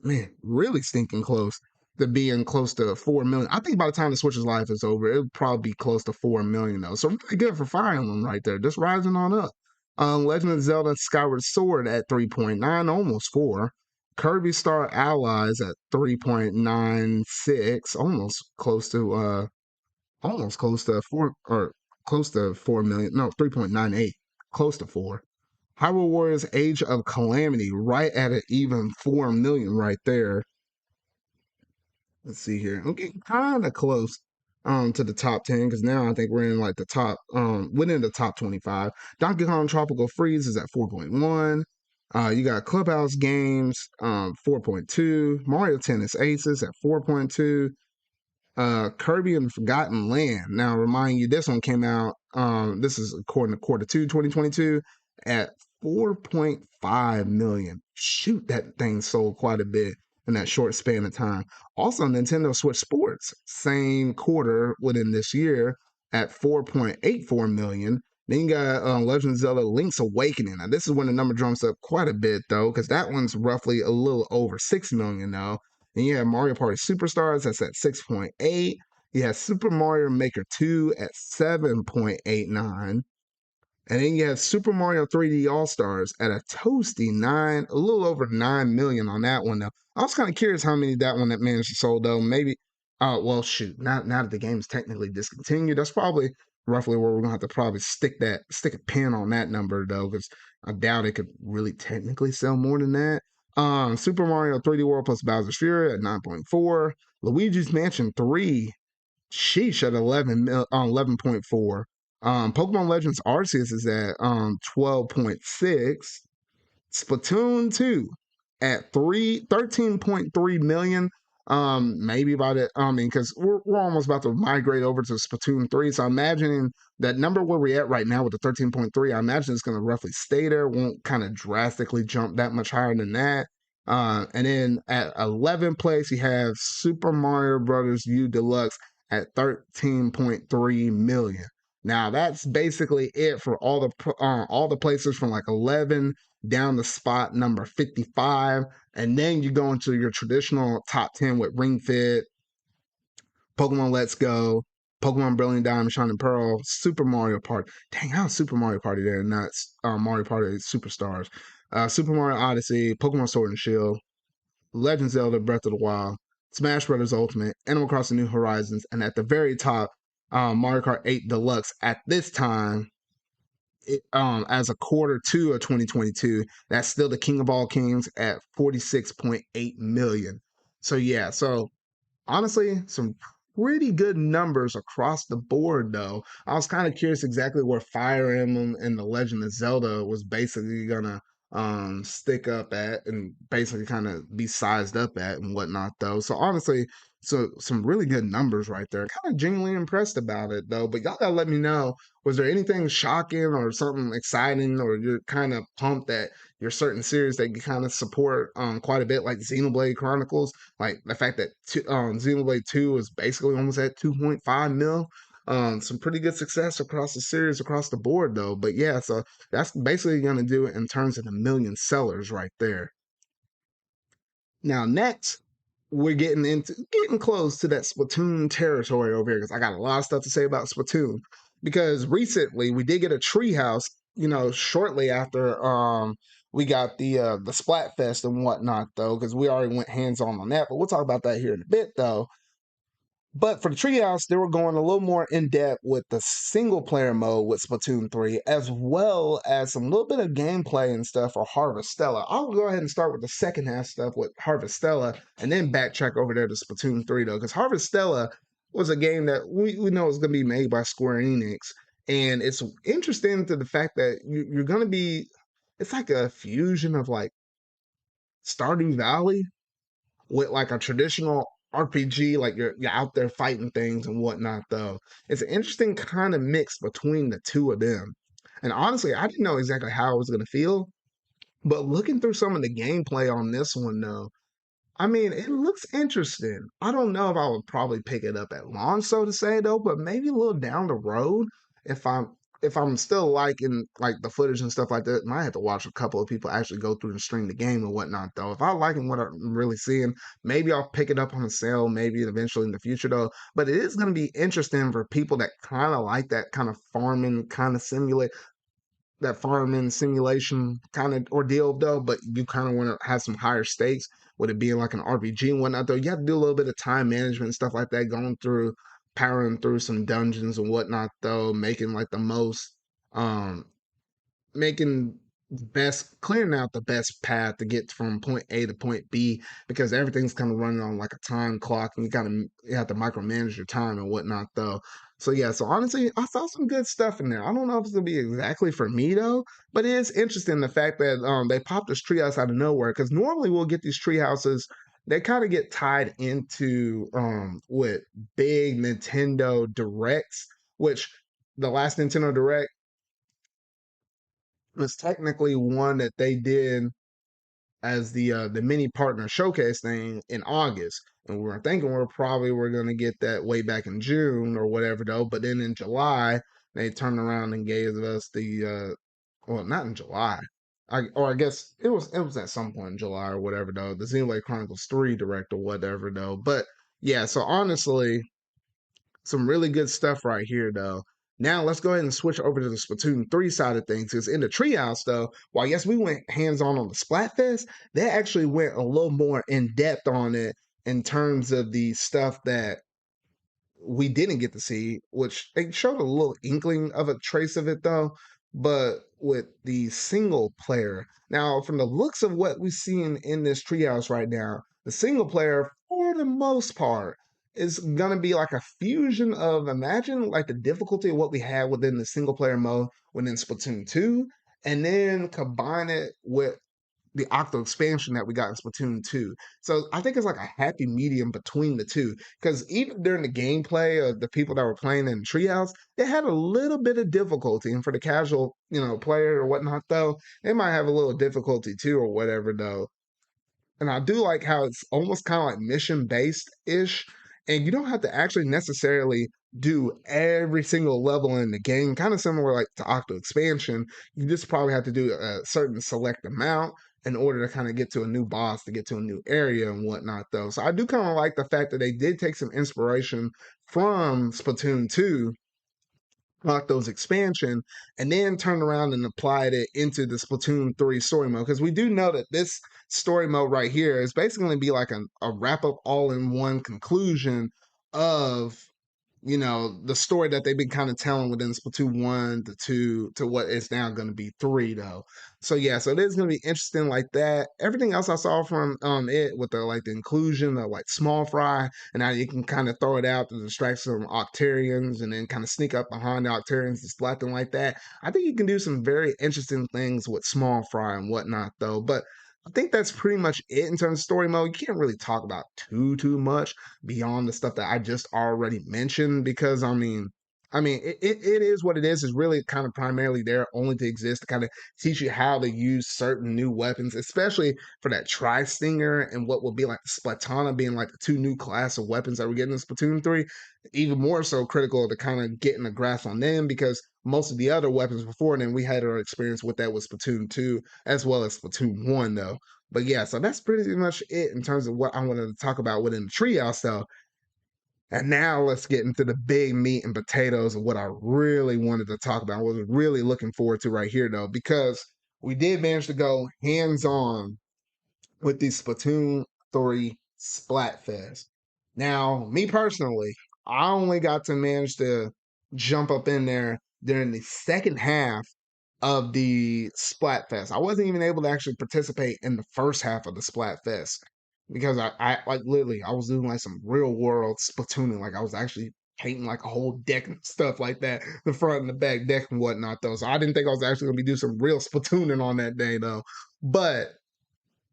Man, really stinking close to being close to 4 million. I think by the time the Switch's life is over, it'll probably be close to 4 million, though. So really good for Fire Emblem right there. Just rising on up. Legend of Zelda Skyward Sword at 3.9, almost 4. Kirby Star Allies at 3.96, almost close to 4, or close to 4 million. No, 3.98, close to 4. Hyrule Warriors Age of Calamity right at an even 4 million right there. Let's see here. I'm getting kind of close to the top 10 because now I think we're in like the top within the top 25. Donkey Kong Tropical Freeze is at 4.1. You got Clubhouse Games 4.2. Mario Tennis Aces at 4.2. Kirby and the Forgotten Land. Now, remind you, this one came out. This is according to Quarter 2, 2022, at 4.5 million. Shoot, that thing sold quite a bit in that short span of time. Also, Nintendo Switch Sports, same quarter within this year, at 4.84 million. Then you got Legend of Zelda Link's Awakening. Now, this is when the number jumps up quite a bit, though, because that one's roughly a little over 6 million now. Then you have Mario Party Superstars, that's at 6.8. You have Super Mario Maker 2 at 7.89. And then you have Super Mario 3D All Stars at a toasty a little over 9 million on that one. Though I was kind of curious how many that one that managed to sold though. Maybe, well, shoot, now that the game's technically discontinued, that's probably roughly where we're gonna have to probably stick a pin on that number though, because I doubt it could really technically sell more than that. Super Mario 3D World plus Bowser's Fury at 9.4. Luigi's Mansion 3, sheesh, at 11.4. Pokemon Legends Arceus is at 12.6. Splatoon 2 at 13.3 million. Maybe about it. I mean, because we're almost about to migrate over to Splatoon 3. So I'm imagining that number where we're at right now with the 13.3, I imagine it's going to roughly stay there. Won't kind of drastically jump that much higher than that. And then at 11th place, you have Super Mario Brothers U Deluxe at 13.3 million. Now that's basically it for all the places from like 11 down to spot number 55, and then you go into your traditional top 10 with Ring Fit, Pokemon Let's Go, Pokemon Brilliant Diamond, Shining Pearl, Super Mario Party. Dang, how's Super Mario Party there? Not Mario Party Superstars. Super Mario Odyssey, Pokemon Sword and Shield, Legend of Zelda Breath of the Wild, Smash Brothers Ultimate, Animal Crossing New Horizons, and at the very top, Mario Kart 8 Deluxe. At this time, as a Q2 of 2022, that's still the king of all kings at 46.8 million. So yeah, so honestly, some pretty good numbers across the board, though. I was kind of curious exactly where Fire Emblem and The Legend of Zelda was basically gonna stick up at and basically kind of be sized up at and whatnot, though. So honestly, so some really good numbers right there. Kind of genuinely impressed about it, though. But y'all gotta let me know, was there anything shocking or something exciting, or you're kind of pumped that your certain series that you kind of support quite a bit, like Xenoblade Chronicles, like the fact that Xenoblade 2 is basically almost at 2.5 mil. Some pretty good success across the series, across the board, though. But yeah, so that's basically going to do it in terms of the million sellers right there. Now, next, we're getting close to that Splatoon territory over here because I got a lot of stuff to say about Splatoon. Because recently we did get a treehouse, shortly after we got the Splatfest and whatnot, though, because we already went hands on that. But we'll talk about that here in a bit, though. But for the Treehouse, they were going a little more in depth with the single player mode with Splatoon 3, as well as some little bit of gameplay and stuff for Harvestella. I'll go ahead and start with the second half stuff with Harvestella and then backtrack over there to Splatoon 3, though, because Harvestella was a game that we know is going to be made by Square Enix. And it's interesting to the fact that you're going to be, it's like a fusion of like Stardew Valley with like a traditional RPG, like you're out there fighting things and whatnot, though. It's an interesting kind of mix between the two of them. And honestly, I didn't know exactly how I was gonna feel, but looking through some of the gameplay on this one though, I mean, it looks interesting. I don't know if I would probably pick it up at launch, so to say, though, but maybe a little down the road if I'm still liking like the footage and stuff like that. I might have to watch a couple of people actually go through and stream the game and whatnot, though. If I liking what I'm really seeing, maybe I'll pick it up on a sale, maybe eventually in the future, though. But it is going to be interesting for people that kind of like that kind of farming kind of simulate that farming simulation kind of ordeal, though, but you kind of want to have some higher stakes with it being like an RPG and whatnot, though. You have to do a little bit of time management and stuff like that, going through, powering through some dungeons and whatnot, though, making like the most, um, making best clearing out the best path to get from point A to point B because everything's kind of running on like a time clock and you have to micromanage your time and whatnot, though. So yeah, so honestly, I saw some good stuff in there. I don't know if it's gonna be exactly for me though, but it is interesting the fact that they popped this treehouse out of nowhere because normally we'll get these treehouses they kind of get tied into with big Nintendo Directs, which the last Nintendo Direct was technically one that they did as the mini partner showcase thing in August, and we were thinking we're gonna get that way back in June or whatever though. But then in July they turned around and gave us well, not in July. I guess it was at some point in July or whatever though. The Xenoblade Chronicles 3 direct or whatever though. But yeah, so honestly, some really good stuff right here, though. Now let's go ahead and switch over to the Splatoon 3 side of things. Because in the Treehouse, though, while yes, we went hands-on the Splatfest, they actually went a little more in depth on it in terms of the stuff that we didn't get to see, which they showed a little inkling of a trace of it though, but with the single player. Now, from the looks of what we've seen in this treehouse right now, the single player, for the most part, is gonna be like a fusion of imagine like the difficulty of what we had within the single player mode within Splatoon 2, and then combine it with the Octo expansion that we got in Splatoon 2. So I think it's like a happy medium between the two. Because even during the gameplay of the people that were playing in Treehouse, they had a little bit of difficulty. And for the casual, player or whatnot, though, they might have a little difficulty too or whatever, though. And I do like how it's almost kind of like mission based ish. And you don't have to actually necessarily do every single level in the game, kind of similar like to Octo Expansion. You just probably have to do a certain select amount in order to kind of get to a new boss, to get to a new area and whatnot, though. So I do kind of like the fact that they did take some inspiration from Splatoon 2 like those expansion, and then turned around and applied it into the Splatoon 3 story mode. Because we do know that this story mode right here is basically going to be like a wrap up all in one conclusion of the story that they've been kind of telling within Splatoon 1 to 2 to what is now going to be 3 though. So yeah, so it is going to be interesting like that. Everything else I saw from it with the inclusion of like small fry and how you can kind of throw it out to distract some Octarians and then kind of sneak up behind the Octarians and splat them like that. I think you can do some very interesting things with small fry and whatnot though. But I think that's pretty much it in terms of story mode. You can't really talk about too much beyond the stuff that I just already mentioned because it is what it is. It's really kind of primarily there only to exist to kind of teach you how to use certain new weapons, especially for that Tri-Stinger and what will be like the Splatana being like the two new class of weapons that we're getting in Splatoon 3. Even more so critical to kind of getting a grasp on them because most of the other weapons before then we had our experience with that with Splatoon 2 as well as Splatoon 1 though. But yeah, so that's pretty much it in terms of what I wanted to talk about within the treehouse though. And now let's get into the big meat and potatoes of what I really wanted to talk about. I was really looking forward to right here though, because we did manage to go hands on with the Splatoon 3 Splatfest. Now, me personally, I only got to manage to jump up in there during the second half of the Splatfest. I wasn't even able to actually participate in the first half of the Splatfest because I like literally I was doing like some real world Splatooning. Like I was actually painting like a whole deck and stuff like that, the front and the back deck and whatnot though. So I didn't think I was actually gonna be doing some real Splatooning on that day though. But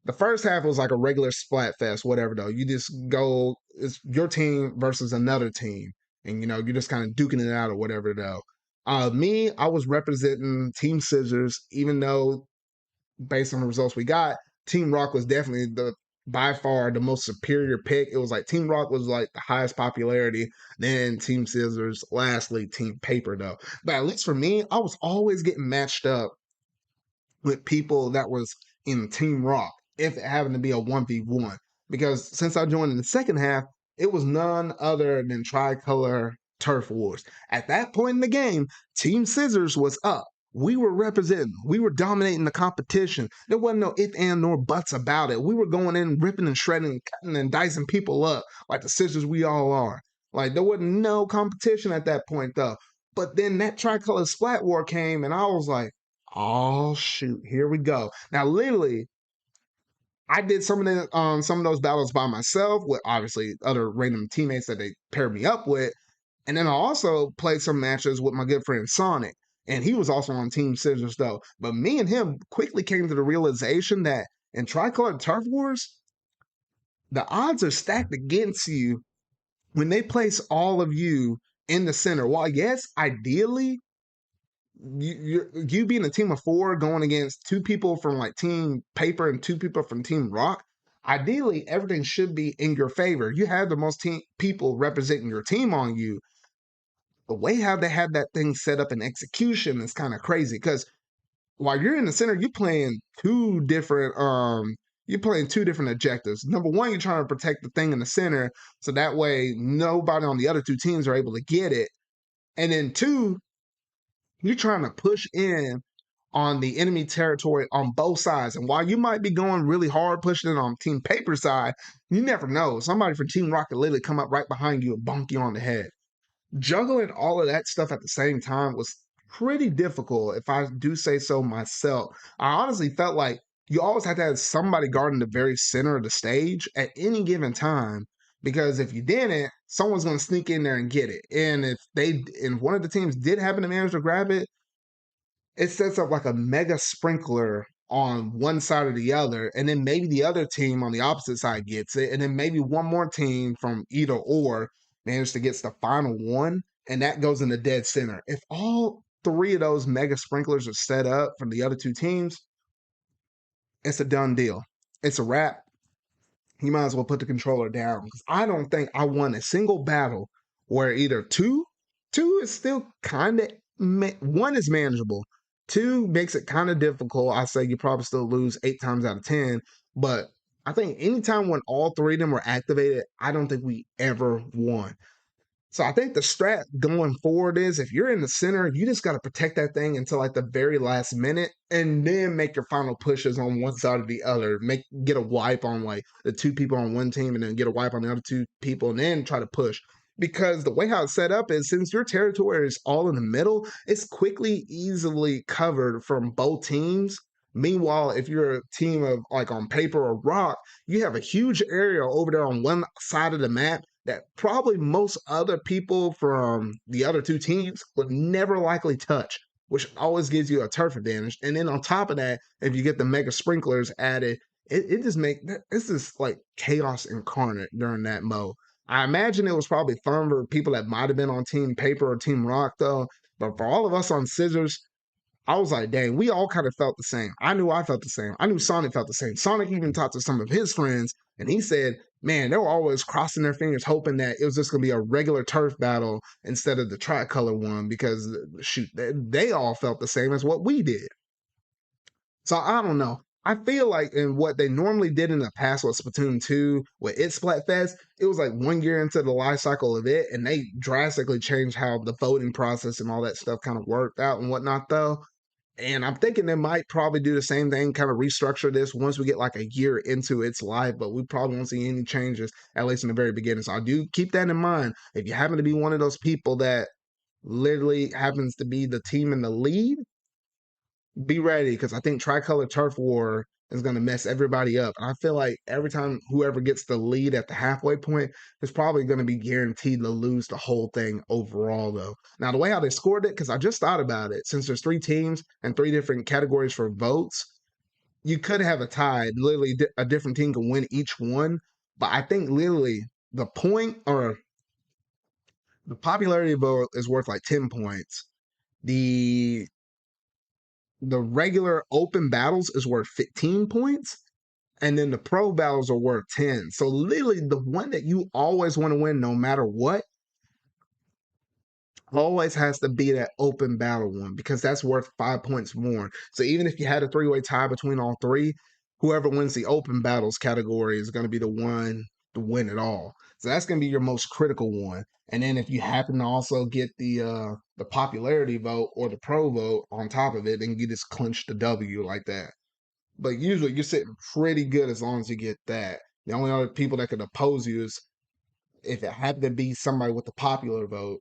the first half was like a regular Splatfest, whatever though. You just go, it's your team versus another team, and you're just kind of duking it out or whatever though. Me, I was representing Team Scissors, even though based on the results we got, Team Rock was definitely the by far the most superior pick. It was like Team Rock was like the highest popularity, then Team Scissors, lastly Team Paper though. But at least for me, I was always getting matched up with people that was in Team Rock if it happened to be a 1v1. Because since I joined in the second half, it was none other than Tricolor Turf Wars. At that point in the game, Team Scissors was up. We were representing, we were dominating the competition. There wasn't no if and nor buts about it. We were going in, ripping and shredding, cutting and dicing people up like the scissors we all are. Like there wasn't no competition at that point though. But then that Tricolor Splat War came and I was like, oh shoot, here we go. Now, literally, I did some of those battles by myself with obviously other random teammates that they paired me up with, and then I also played some matches with my good friend Sonic, and he was also on Team Scissors though. But me and him quickly came to the realization that in Tricolor Turf Wars, the odds are stacked against you when they place all of you in the center. While yes, ideally, you being a team of four going against two people from like Team Paper and two people from Team Rock, ideally everything should be in your favor. You have the most people representing your team on you. The way how they have that thing set up in execution is kind of crazy because while you're in the center, you're playing two different objectives. Number one, you're trying to protect the thing in the center so that way nobody on the other two teams are able to get it. And then two, you're trying to push in on the enemy territory on both sides. And while you might be going really hard pushing it on Team Paper side, you never know. Somebody from Team Rocket literally come up right behind you and bonk you on the head. Juggling all of that stuff at the same time was pretty difficult, if I do say so myself. I honestly felt like you always have to have somebody guarding the very center of the stage at any given time, because if you didn't, someone's going to sneak in there and get it. And if one of the teams did happen to manage to grab it, it sets up like a mega sprinkler on one side or the other, and then maybe the other team on the opposite side gets it, and then maybe one more team from either or manages to get the final one, and that goes in the dead center. If all three of those mega sprinklers are set up from the other two teams, it's a done deal. It's a wrap. You might as well put the controller down, because I don't think I won a single battle where either two is still kind of, one is manageable, two makes it kind of difficult. I say you probably still lose 8 times out of 10, but I think anytime when all three of them were activated, I don't think we ever won. So I think the strat going forward is, if you're in the center, you just got to protect that thing until like the very last minute, and then make your final pushes on one side or the other. Get a wipe on like the two people on one team, and then get a wipe on the other two people, and then try to push. Because the way how it's set up is, since your territory is all in the middle, it's easily covered from both teams. Meanwhile, if you're a team of like on Paper or Rock, you have a huge area over there on one side of the map that probably most other people from the other two teams would never likely touch, which always gives you a turf advantage. And then on top of that, if you get the mega sprinklers added, it just it's just like chaos incarnate during that mode. I imagine it was probably fun for people that might have been on Team Paper or Team Rock though. But for all of us on Scissors, I was like, dang, we all kind of felt the same. I knew I felt the same. I knew Sonic felt the same. Sonic even talked to some of his friends, and he said, man, they were always crossing their fingers, hoping that it was just going to be a regular turf battle instead of the tricolor one, because shoot, they all felt the same as what we did. So I don't know. I feel like in what they normally did in the past with Splatoon 2, with its Splatfest, it was like 1 year into the life cycle of it, and they drastically changed how the voting process and all that stuff kind of worked out and whatnot, though. And I'm thinking they might probably do the same thing, kind of restructure this once we get like a year into its life, but we probably won't see any changes, at least in the very beginning. So I do keep that in mind. If you happen to be one of those people that literally happens to be the team in the lead, be ready, because I think Tricolor Turf War is going to mess everybody up. And I feel like every time whoever gets the lead at the halfway point is probably going to be guaranteed to lose the whole thing overall, though. Now, the way how they scored it, because I just thought about it, since there's 3 teams and 3 different categories for votes, you could have a tie. Literally, a different team can win each one. But I think literally the point, or the popularity vote, is worth like 10 points. The regular open battles is worth 15 points, and then the pro battles are worth 10. So literally the one that you always want to win no matter what always has to be that open battle one, because that's worth 5 points more. So even if you had a 3-way tie between all 3, whoever wins the open battles category is going to be the one to win it all. So that's going to be your most critical one. And then if you happen to also get the popularity vote or the pro vote on top of it, then you just clinch the W like that. But usually you're sitting pretty good as long as you get that. The only other people that could oppose you is if it happened to be somebody with the popular vote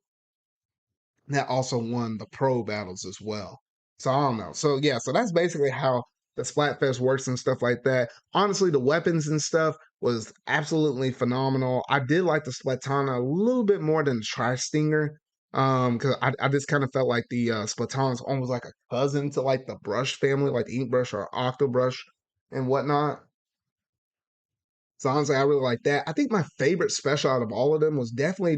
that also won the pro battles as well. So I don't know. So yeah, so that's basically how the Splatfest works and stuff like that. Honestly, the weapons and stuff was absolutely phenomenal. I did like the Splatana a little bit more than the Tri-Stinger. Because I just kind of felt like the Splatana's almost like a cousin to like the brush family, like the ink brush or octobrush and whatnot. So honestly, I really like that. I think my favorite special out of all of them was definitely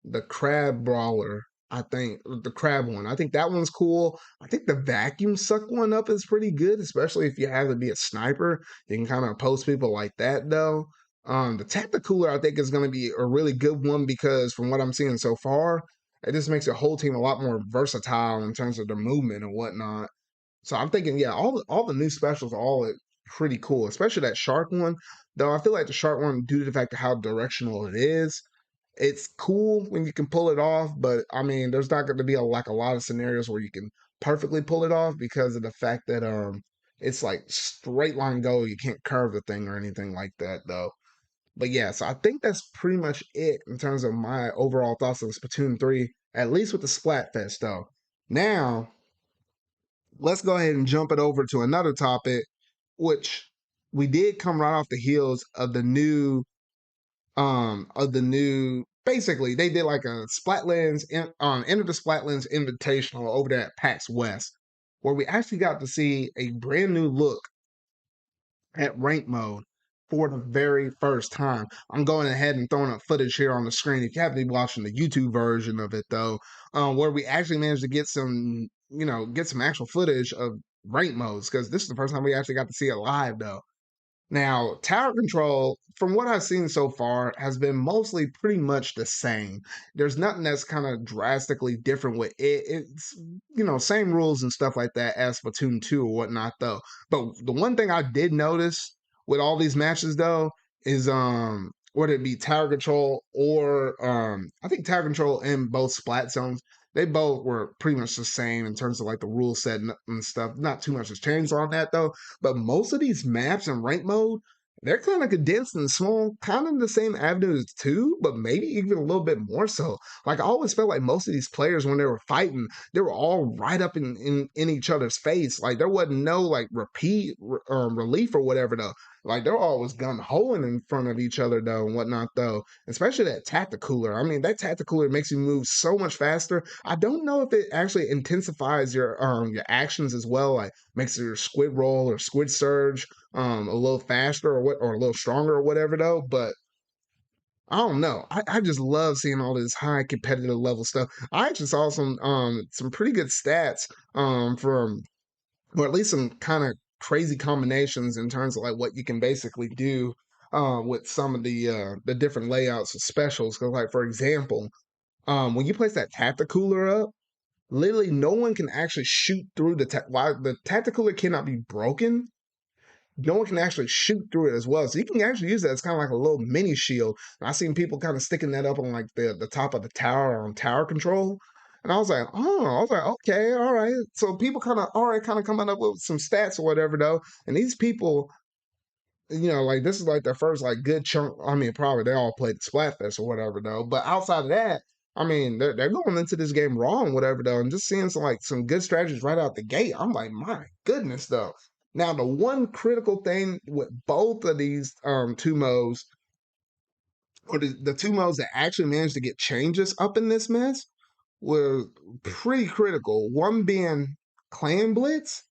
the crab brawler. I think the crab one. I think that one's cool. I think the vacuum suck one up is pretty good, especially if you have to be a sniper. You can kind of post people like that though. The tacticooler I think is going to be a really good one because from what I'm seeing so far, it just makes your whole team a lot more versatile in terms of their movement and whatnot. So I'm thinking, yeah, all the new specials are all pretty cool, especially that shark one. Though I feel like the shark one, due to the fact of how directional it is, it's cool when you can pull it off. But I mean, there's not going to be like a lot of scenarios where you can perfectly pull it off because of the fact that it's like straight line go. You can't curve the thing or anything like that though. But yeah, so I think that's pretty much it in terms of my overall thoughts on Splatoon 3, at least with the Splatfest though. Now let's go ahead and jump it over to another topic, which we did come right off the heels of the new basically they did like a Splatlands Enter the Splatlands invitational over there at PAX West, where we actually got to see a brand new look at rank mode for the very first time. I'm going ahead and throwing up footage here on the screen. If you happen to be watching the YouTube version of it though, where we actually managed to get some, get some actual footage of rank modes because this is the first time we actually got to see it live though. Now, tower control, from what I've seen so far, has been mostly pretty much the same. There's nothing that's kind of drastically different with it. It's, same rules and stuff like that as Splatoon 2 or whatnot, though. But the one thing I did notice with all these matches, though, is whether it be tower control or I think tower control in both splat zones, they both were pretty much the same in terms of like the rule set and stuff. Not too much has changed on that though. But most of these maps in rank mode, they're kind of condensed and small, kind of the same avenues too, but maybe even a little bit more so. Like I always felt like most of these players when they were fighting, they were all right up in each other's face. Like there wasn't no like relief or whatever though. Like they're always gun holing in front of each other though and whatnot though. Especially that tacticooler. I mean, that tacticooler makes you move so much faster. I don't know if it actually intensifies your actions as well, like makes your squid roll or squid surge a little faster or a little stronger or whatever though. But I don't know. I just love seeing all this high competitive level stuff. I actually saw some pretty good stats from or at least some kind of crazy combinations in terms of like what you can basically do with some of the different layouts of specials. Because like for example, when you place that tacticooler up, literally no one can actually shoot through while the tacticooler cannot be broken. No one can actually shoot through it as well. So you can actually use that as kind of like a little mini shield. And I've seen people kind of sticking that up on like the top of the tower on tower control. And I was like, okay, all right. So people kind of, all right, kind of coming up with some stats or whatever though. And these people, like this is like their first like good chunk. I mean, probably they all played Splatfest or whatever though. But outside of that, I mean, they're going into this game wrong, whatever though, and just seeing some good strategies right out the gate. I'm like, my goodness though. Now the one critical thing with both of these two modes, or the two modes that actually managed to get changes up in this mess, were pretty critical. One being Clan Blitz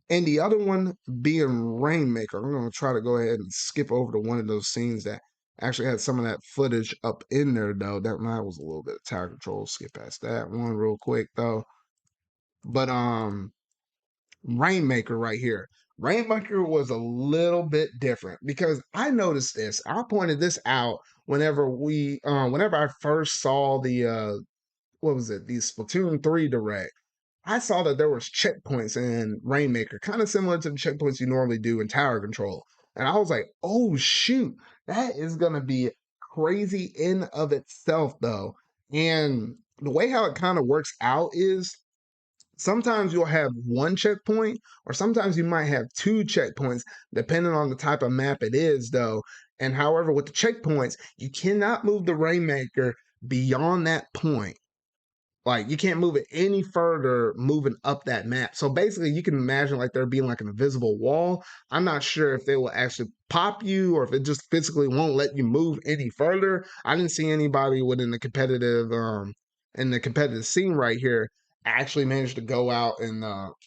and the other one being Rainmaker. I'm going to try to go ahead and skip over to one of those scenes that actually had some of that footage up in there, though. That was a little bit of tower control. Skip past that one real quick, though. But Rainmaker right here. Rainmaker was a little bit different because I noticed this. I pointed this out whenever I first saw the what was it, the Splatoon 3 direct. I saw that there was checkpoints in Rainmaker, kind of similar to the checkpoints you normally do in Tower Control. And I was like, oh shoot, that is gonna be crazy in of itself though. And the way how it kind of works out is sometimes you'll have one checkpoint, or sometimes you might have two checkpoints, depending on the type of map it is though. And however, with the checkpoints, you cannot move the Rainmaker beyond that point. Like you can't move it any further moving up that map. So basically you can imagine like there being like an invisible wall. I'm not sure if they will actually pop you or if it just physically won't let you move any further. I didn't see anybody within the competitive scene right here actually managed to go out and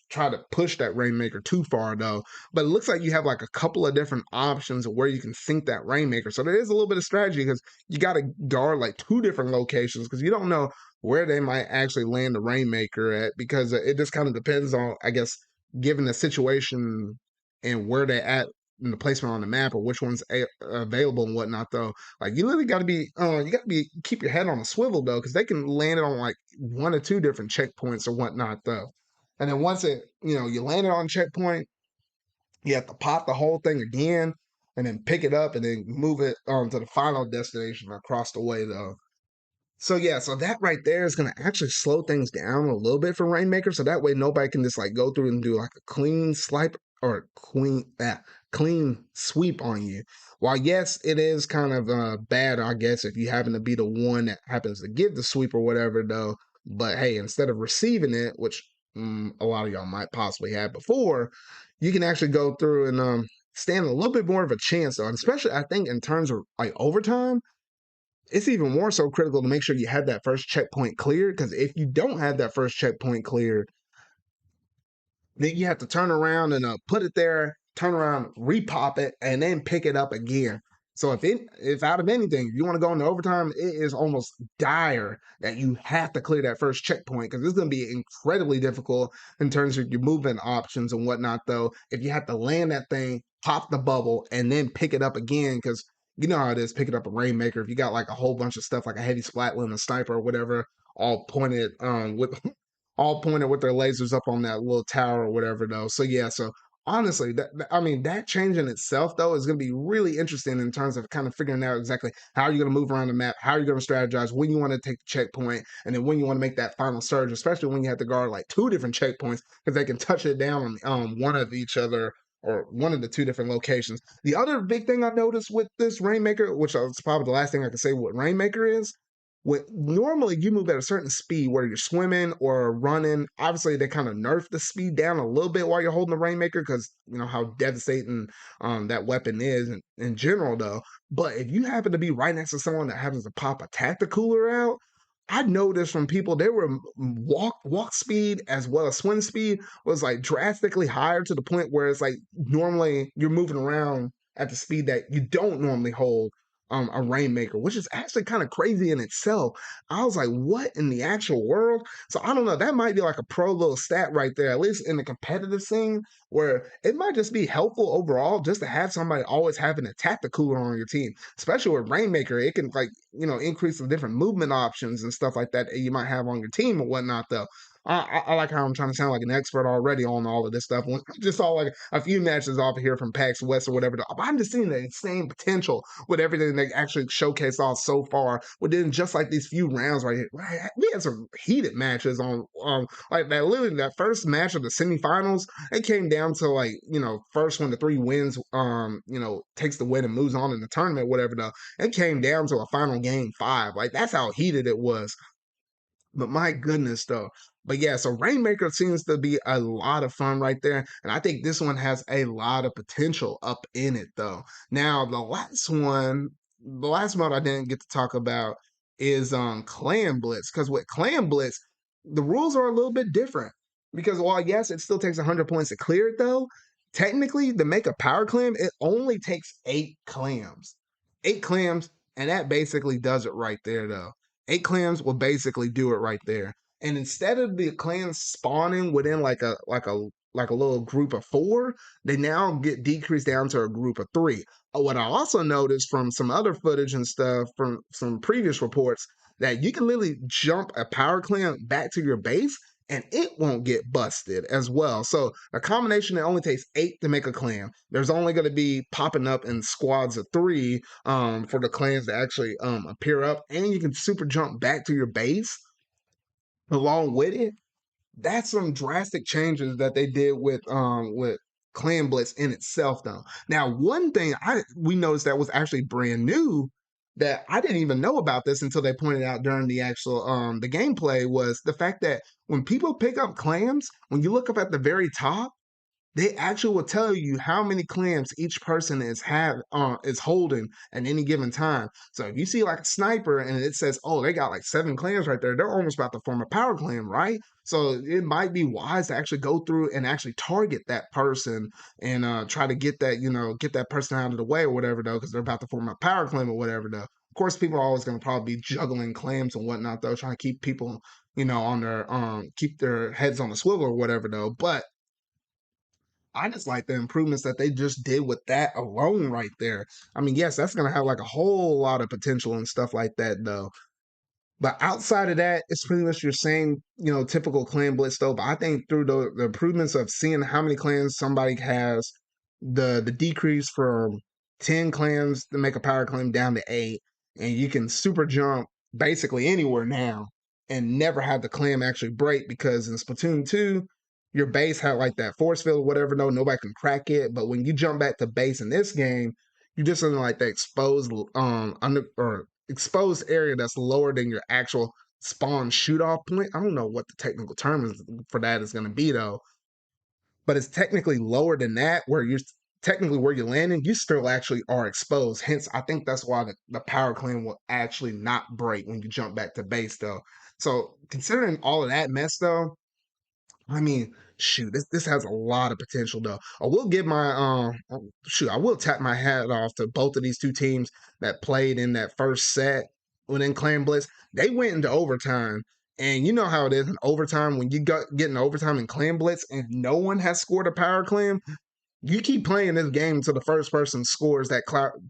try to push that Rainmaker too far though. But it looks like you have like a couple of different options of where you can sink that Rainmaker. So there is a little bit of strategy because you got to guard like two different locations because you don't know where they might actually land the Rainmaker at because it just kind of depends on, I guess, given the situation and where they're at in the placement on the map or which one's available and whatnot though. Like you literally got to be, you got to be keep your head on a swivel though, because they can land it on like one or two different checkpoints or whatnot though. And then once it, you land it on checkpoint, you have to pop the whole thing again, and then pick it up and then move it to the final destination across the way though. So yeah, so that right there is gonna actually slow things down a little bit for Rainmaker, so that way nobody can just like go through and do like a clean swipe or clean sweep on you. While yes, it is kind of bad, I guess, if you happen to be the one that happens to give the sweep or whatever, though. But hey, instead of receiving it, which a lot of y'all might possibly have before, you can actually go through and stand a little bit more of a chance, though. And especially, I think in terms of like overtime it's even more so critical to make sure you have that first checkpoint cleared because if you don't have that first checkpoint cleared, then you have to turn around and put it there, turn around, repop it, and then pick it up again. So if out of anything, if you want to go into overtime, it is almost dire that you have to clear that first checkpoint because it's going to be incredibly difficult in terms of your movement options and whatnot. Though, if you have to land that thing, pop the bubble, and then pick it up again, because you know how it is picking up a Rainmaker. If you got like a whole bunch of stuff like a heavy Splatland, a sniper, or whatever, all pointed with all pointed with their lasers up on that little tower or whatever though. So yeah, so honestly, I mean that change in itself though is going to be really interesting in terms of kind of figuring out exactly how you're going to move around the map, how you're going to strategize, when you want to take the checkpoint, and then when you want to make that final surge, especially when you have to guard like two different checkpoints because they can touch it down on one of each other or one of the two different locations. The other big thing I noticed with this Rainmaker, which is probably the last thing I can say what Rainmaker is, normally you move at a certain speed, whether you're swimming or running. Obviously, they kind of nerf the speed down a little bit while you're holding the Rainmaker because you know how devastating that weapon is in general, though. But if you happen to be right next to someone that happens to pop a tacticooler out, I noticed from people they were walk speed as well as swim speed was like drastically higher to the point where it's like normally you're moving around at the speed that you don't normally hold a Rainmaker, which is actually kind of crazy in itself. I was like, what in the actual world? So I don't know. That might be like a pro little stat right there, at least in the competitive scene, where it might just be helpful overall just to have somebody always having a tactical on your team, especially with Rainmaker. It can like, increase the different movement options and stuff like that you might have on your team or whatnot, though. I like how I'm trying to sound like an expert already on all of this stuff. When I just saw like a few matches off here from PAX West or whatever. I'm just seeing the insane potential with everything they actually showcased off so far. Within just like these few rounds right here, we had some heated matches on like that. Literally, that first match of the semifinals, it came down to like first one to three wins, takes the win and moves on in the tournament, whatever. Though it came down to a final game 5. Like that's how heated it was. But my goodness, though. But yeah, so Rainmaker seems to be a lot of fun right there. And I think this one has a lot of potential up in it, though. Now, the last mode I didn't get to talk about is Clan Blitz. Because with Clan Blitz, the rules are a little bit different. Because while, yes, it still takes 100 points to clear it, though, technically, to make a power clam, it only takes 8 clams. 8 clams, and that basically does it right there, though. 8 clans will basically do it right there. And instead of the clans spawning within like a little group of 4, they now get decreased down to a group of 3. What I also noticed from some other footage and stuff from some previous reports that you can literally jump a power clan back to your base and it won't get busted as well. So a combination that only takes 8 to make a clan. There's only going to be popping up in squads of 3 for the clans to actually appear up, and you can super jump back to your base along with it. That's some drastic changes that they did with Clan Blitz in itself though. Now, one thing we noticed that was actually brand new that I didn't even know about this until they pointed out during the actual the gameplay was the fact that when people pick up clams, when you look up at the very top, they actually will tell you how many clams each person is holding at any given time. So if you see like a sniper and it says, oh, they got like 7 clams right there, they're almost about to form a power clam, right? So it might be wise to actually go through and actually target that person and try to get that, get that person out of the way or whatever though, because they're about to form a power clam or whatever though. Of course, people are always going to probably be juggling clams and whatnot though, trying to keep people, on their keep their heads on the swivel or whatever though. But I just like the improvements that they just did with that alone right there. I mean, yes, that's gonna have like a whole lot of potential and stuff like that though. But outside of that, it's pretty much your same, typical clan blitz though. But I think through the improvements of seeing how many clans somebody has, the decrease from 10 clans to make a power clan down to 8, and you can super jump basically anywhere now and never have the clan actually break because in Splatoon 2, your base had like that force field or whatever, no, nobody can crack it. But when you jump back to base in this game, you're just in like the exposed under or exposed area that's lower than your actual spawn shoot off point. I don't know what the technical term is for that is going to be though, but it's technically lower than that where you're technically where you're landing, you still actually are exposed. Hence, I think that's why the power clan will actually not break when you jump back to base though. So considering all of that mess though, I mean, shoot, this has a lot of potential though. I will give my I will tap my hat off to both of these two teams that played in that first set within Clan Blitz. They went into overtime. And you know how it is in overtime when you get in overtime in Clan Blitz and no one has scored a power clan. You keep playing this game until the first person scores that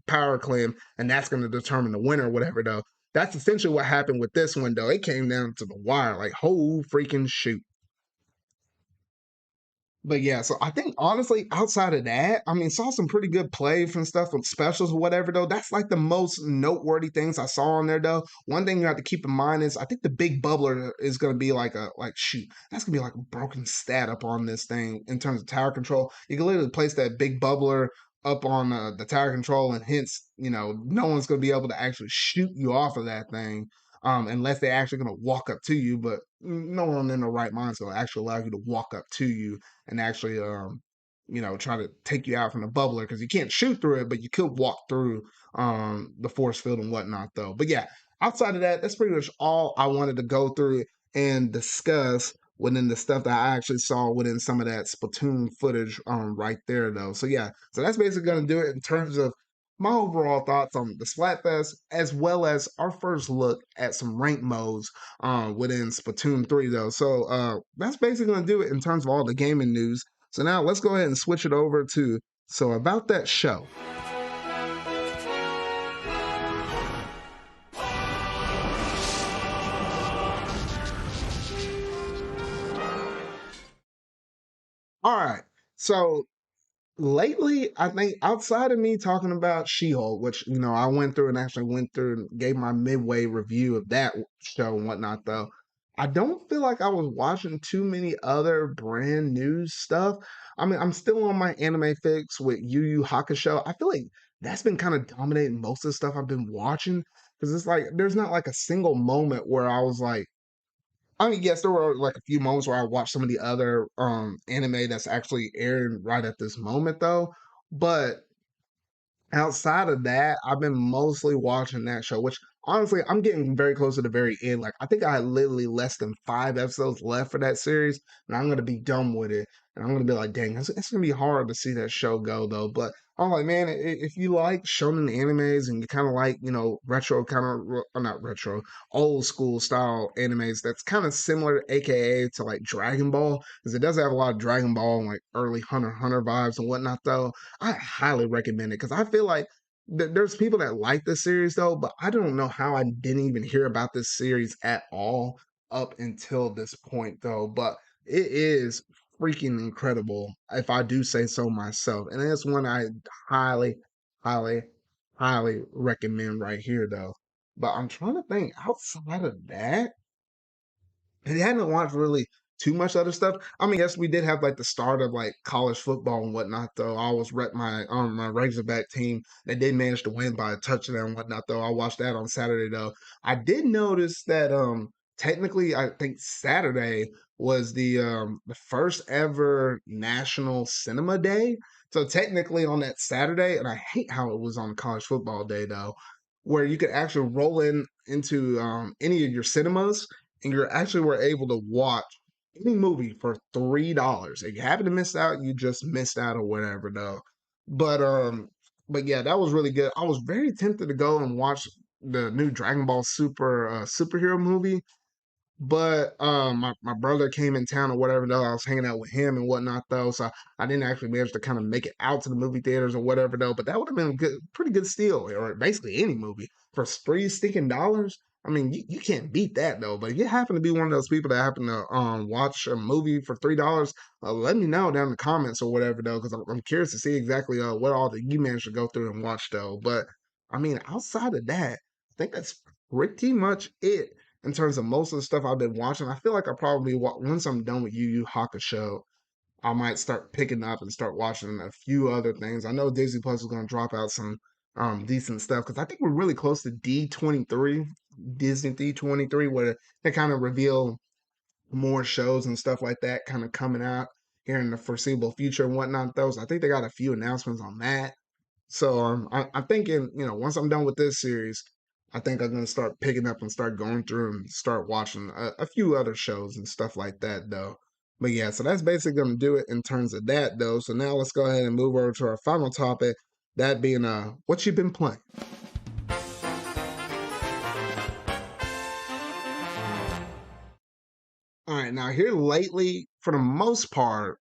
power clan, and that's going to determine the winner or whatever, though. That's essentially what happened with this one, though. It came down to the wire, like, whole freaking shoot. But yeah, so I think honestly, outside of that, I mean, saw some pretty good play from stuff with specials or whatever, though. That's like the most noteworthy things I saw on there, though. One thing you have to keep in mind is I think the big bubbler is going to be like shoot, that's going to be like a broken stat up on this thing in terms of tower control. You can literally place that big bubbler up on the tower control, and hence, no one's going to be able to actually shoot you off of that thing unless they're actually going to walk up to you. But no one in the right mind is going to actually allow you to walk up to you and actually, try to take you out from the bubbler because you can't shoot through it, but you could walk through the force field and whatnot, though. But yeah, outside of that, that's pretty much all I wanted to go through and discuss within the stuff that I actually saw within some of that Splatoon footage right there, though. So yeah, so that's basically going to do it in terms of my overall thoughts on the Splatfest, as well as our first look at some rank modes within Splatoon 3, though. So that's basically going to do it in terms of all the gaming news. So now let's go ahead and switch it over to about that show. All right. So lately, I think outside of me talking about She-Hulk, which I went through and actually went through and gave my midway review of that show and whatnot, though, I don't feel like I was watching too many other brand new stuff. I mean, I'm still on my anime fix with Yu Yu Hakusho. I feel like that's been kind of dominating most of the stuff I've been watching because it's like there's not like a single moment where I was like, I mean, yes, there were like a few moments where I watched some of the other anime that's actually airing right at this moment though. But outside of that, I've been mostly watching that show, which honestly, I'm getting very close to the very end. Like, I think I had literally less than 5 episodes left for that series, and I'm gonna be done with it. And I'm gonna be like, dang, it's gonna be hard to see that show go though. But I'm like, man, if you like shonen animes and you kind of like, retro kind of, or not retro, old school style animes, that's kind of similar, AKA to like Dragon Ball, because it does have a lot of Dragon Ball and like early Hunter x Hunter vibes and whatnot though. I highly recommend it because I feel like there's people that like this series though, but I don't know how I didn't even hear about this series at all up until this point though. But it is freaking incredible if I do say so myself, and it's one I highly, highly, highly recommend right here though. But I'm trying to think outside of that. And they hadn't watched really too much other stuff. I mean, yes, we did have like the start of like college football and whatnot, though. I always rep my Razorback team. They did manage to win by a touchdown and whatnot, though. I watched that on Saturday though. I did notice that technically, I think Saturday was the first ever National Cinema Day. So technically on that Saturday, and I hate how it was on College Football Day though, where you could actually roll in into any of your cinemas and you actually were able to watch any movie for $3. If you happen to miss out, you just missed out or whatever though. But um but yeah, that was really good. I was very tempted to go and watch the new Dragon Ball Super superhero movie, but my brother came in town or whatever though. I was hanging out with him and whatnot though, so I didn't actually manage to kind of make it out to the movie theaters or whatever though. But that would have been a good, pretty good steal, or basically any movie for $3 stinking. I mean, you can't beat that though. But if you happen to be one of those people that happen to watch a movie for $3, let me know down in the comments or whatever though, because I'm curious to see exactly what all that you managed to go through and watch though. But I mean, outside of that, I think that's pretty much it in terms of most of the stuff I've been watching. I feel like I probably once I'm done with Yu Yu Hakusho, I might start picking up and start watching a few other things. I know Disney Plus is going to drop out some decent stuff because I think we're really close to D23, Disney D23, where they kind of reveal more shows and stuff like that kind of coming out here in the foreseeable future and whatnot. Those I think they got a few announcements on that. So I'm thinking, once I'm done with this series, I think I'm gonna start picking up and start going through and start watching a few other shows and stuff like that, though. But yeah, so that's basically gonna do it in terms of that, though. So now let's go ahead and move over to our final topic, that being what you've been playing. All right, now here lately, for the most part,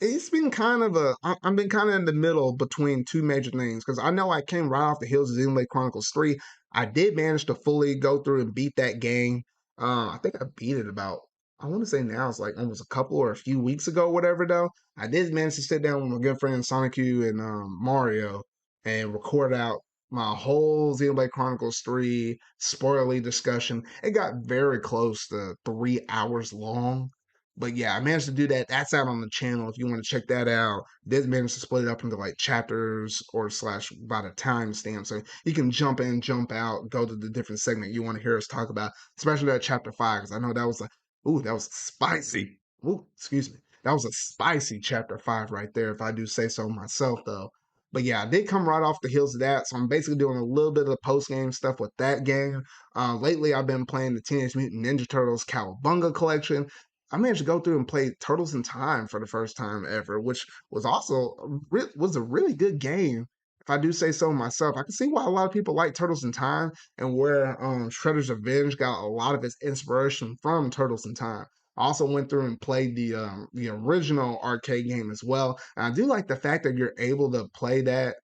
it's been kind of I've been kind of in the middle between two major things because I know I came right off the heels of Xenoblade Chronicles 3. I did manage to fully go through and beat that game. I think I beat it about, I want to say now it's like almost a couple or a few weeks ago, whatever though. I did manage to sit down with my good friend Sonic U and Mario and record out my whole Xenoblade Chronicles 3 spoilerly discussion. It got very close to 3 hours long, but yeah, I managed to do that. That's out on the channel if you want to check that out. Did manage to split it up into like chapters or slash by the timestamp. So you can jump in, jump out, go to the different segment you want to hear us talk about, especially that chapter 5, because I know that was like, ooh, that was spicy. Ooh, excuse me. That was a spicy chapter 5 right there, if I do say so myself, though. But yeah, I did come right off the heels of that. So I'm basically doing a little bit of the post game stuff with that game. Lately, I've been playing the Teenage Mutant Ninja Turtles Cowabunga collection. I managed to go through and play Turtles in Time for the first time ever, which was also was a really good game. If I do say so myself, I can see why a lot of people like Turtles in Time and where Shredder's Revenge got a lot of its inspiration from Turtles in Time. I also went through and played the original arcade game as well. And I do like the fact that you're able to play that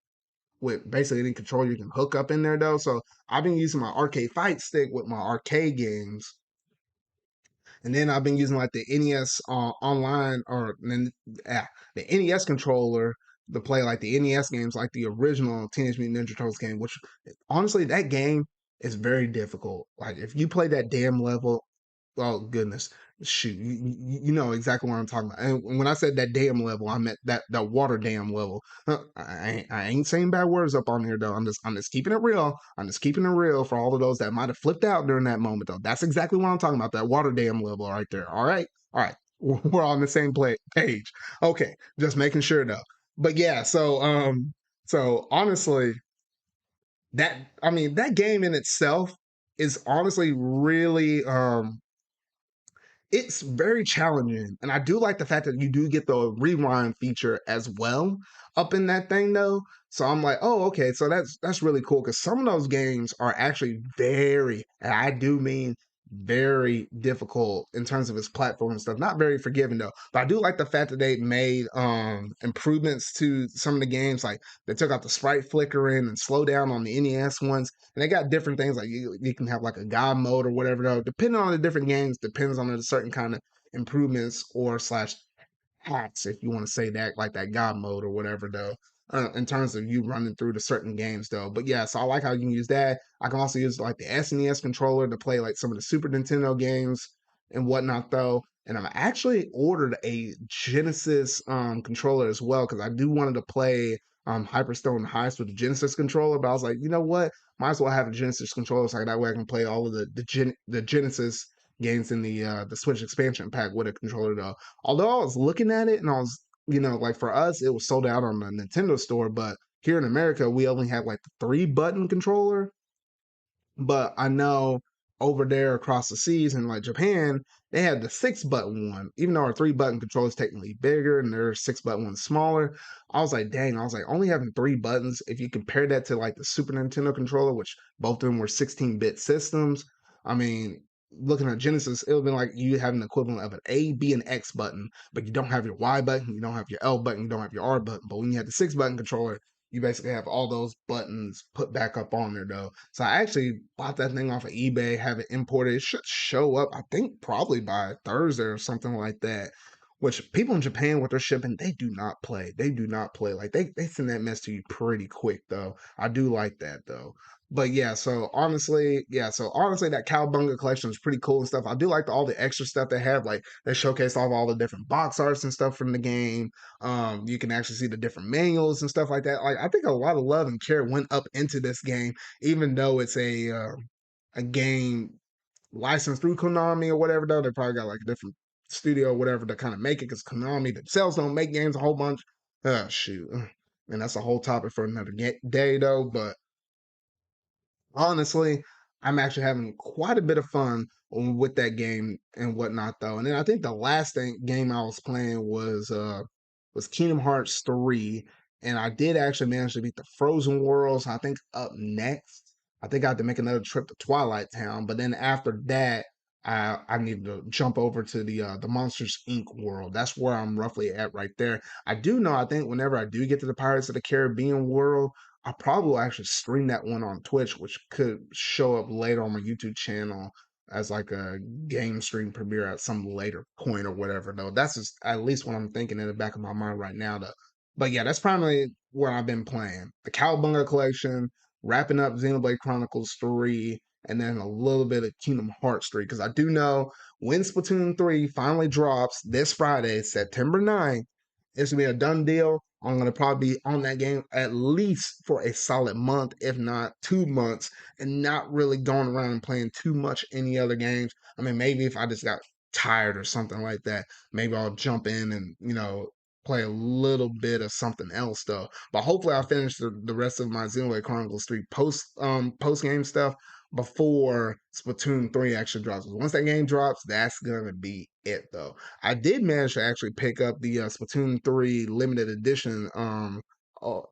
with basically any controller you can hook up in there though. So I've been using my arcade fight stick with my arcade games, and then I've been using like the NES online or then the NES controller to play like the NES games, like the original Teenage Mutant Ninja Turtles game. Which honestly, that game is very difficult. Like if you play that damn level, oh goodness, shoot, you know exactly what I'm talking about. And when I said that dam level, I meant that water dam level. I ain't saying bad words up on here though. I'm just keeping it real. I'm just keeping it real for all of those that might have flipped out during that moment though. That's exactly what I'm talking about. That water dam level right there. All right. We're on the same page. Okay, just making sure though. But yeah, so honestly, that game in itself is honestly really it's very challenging. And I do like the fact that you do get the rewind feature as well up in that thing though. So I'm like, oh, okay, so that's really cool because some of those games are actually very, and I do mean very difficult in terms of its platform and stuff. Not very forgiving though. But I do like the fact that they made improvements to some of the games. Like they took out the sprite flickering and slow down on the NES ones. And they got different things like you can have like a god mode or whatever though. Depending on the different games, depends on a certain kind of improvements or slash hacks, if you want to say that, like that god mode or whatever though. In terms of you running through the certain games though. But yeah, so I like how you can use that. I can also use like the SNES controller to play like some of the Super Nintendo games and whatnot though. And I've actually ordered a Genesis controller as well because I do wanted to play Hyperstone Heist with the Genesis controller, but I was like, you know what? Might as well have a Genesis controller so that way I can play all of the Genesis games in the Switch expansion pack with a controller though. Although I was looking at it and I was, like for us, it was sold out on the Nintendo store, but here in America, we only had like the 3 button controller. But I know over there across the seas in like Japan, they had the 6 button one. Even though our 3 button controller is technically bigger and their 6 button one's smaller, I was like, dang, I was like, only having 3 buttons, if you compare that to like the Super Nintendo controller, which both of them were 16-bit systems, I mean, looking at Genesis, it would have been like you have an equivalent of an A, B, and X button, but you don't have your Y button, you don't have your L button, you don't have your R button. But when you have the 6 button controller, you basically have all those buttons put back up on there though. So I actually bought that thing off of eBay, have it imported. It should show up, I think, probably by Thursday or something like that. Which people in Japan, what they're shipping, they do not play. They do not play. Like they send that mess to you pretty quick though. I do like that though. But yeah, so honestly, that Cowabunga collection is pretty cool and stuff. I do like all the extra stuff they have, like they showcase all the different box arts and stuff from the game. You can actually see the different manuals and stuff like that. Like I think a lot of love and care went up into this game, even though it's a game licensed through Konami or whatever. Though they probably got like a different studio or whatever to kind of make it, because Konami themselves don't make games a whole bunch. Shoot, and that's a whole topic for another day though. But honestly, I'm actually having quite a bit of fun with that game and whatnot though. And then I think the last game I was playing was Kingdom Hearts 3. And I did actually manage to beat the Frozen Worlds. I think up next, I think I had to make another trip to Twilight Town. But then after that, I need to jump over to the Monsters Inc. world. That's where I'm roughly at right there. I do know, I think whenever I do get to the Pirates of the Caribbean world, I probably will actually stream that one on Twitch, which could show up later on my YouTube channel as like a game stream premiere at some later point or whatever. Though that's just at least what I'm thinking in the back of my mind right now. Though, but yeah, that's primarily what I've been playing: the Cowabunga collection, wrapping up Xenoblade Chronicles 3, and then a little bit of Kingdom Hearts 3. Because I do know when Splatoon 3 finally drops this Friday, September 9th, it's gonna be a done deal. I'm gonna probably be on that game at least for a solid month, if not 2 months, and not really going around and playing too much any other games. I mean, maybe if I just got tired or something like that, maybe I'll jump in and play a little bit of something else though. But hopefully I'll finish the rest of my Xenoblade Chronicles 3 post game stuff before Splatoon 3 actually drops. Once that game drops, that's gonna be it though. I did manage to actually pick up the Splatoon 3 limited edition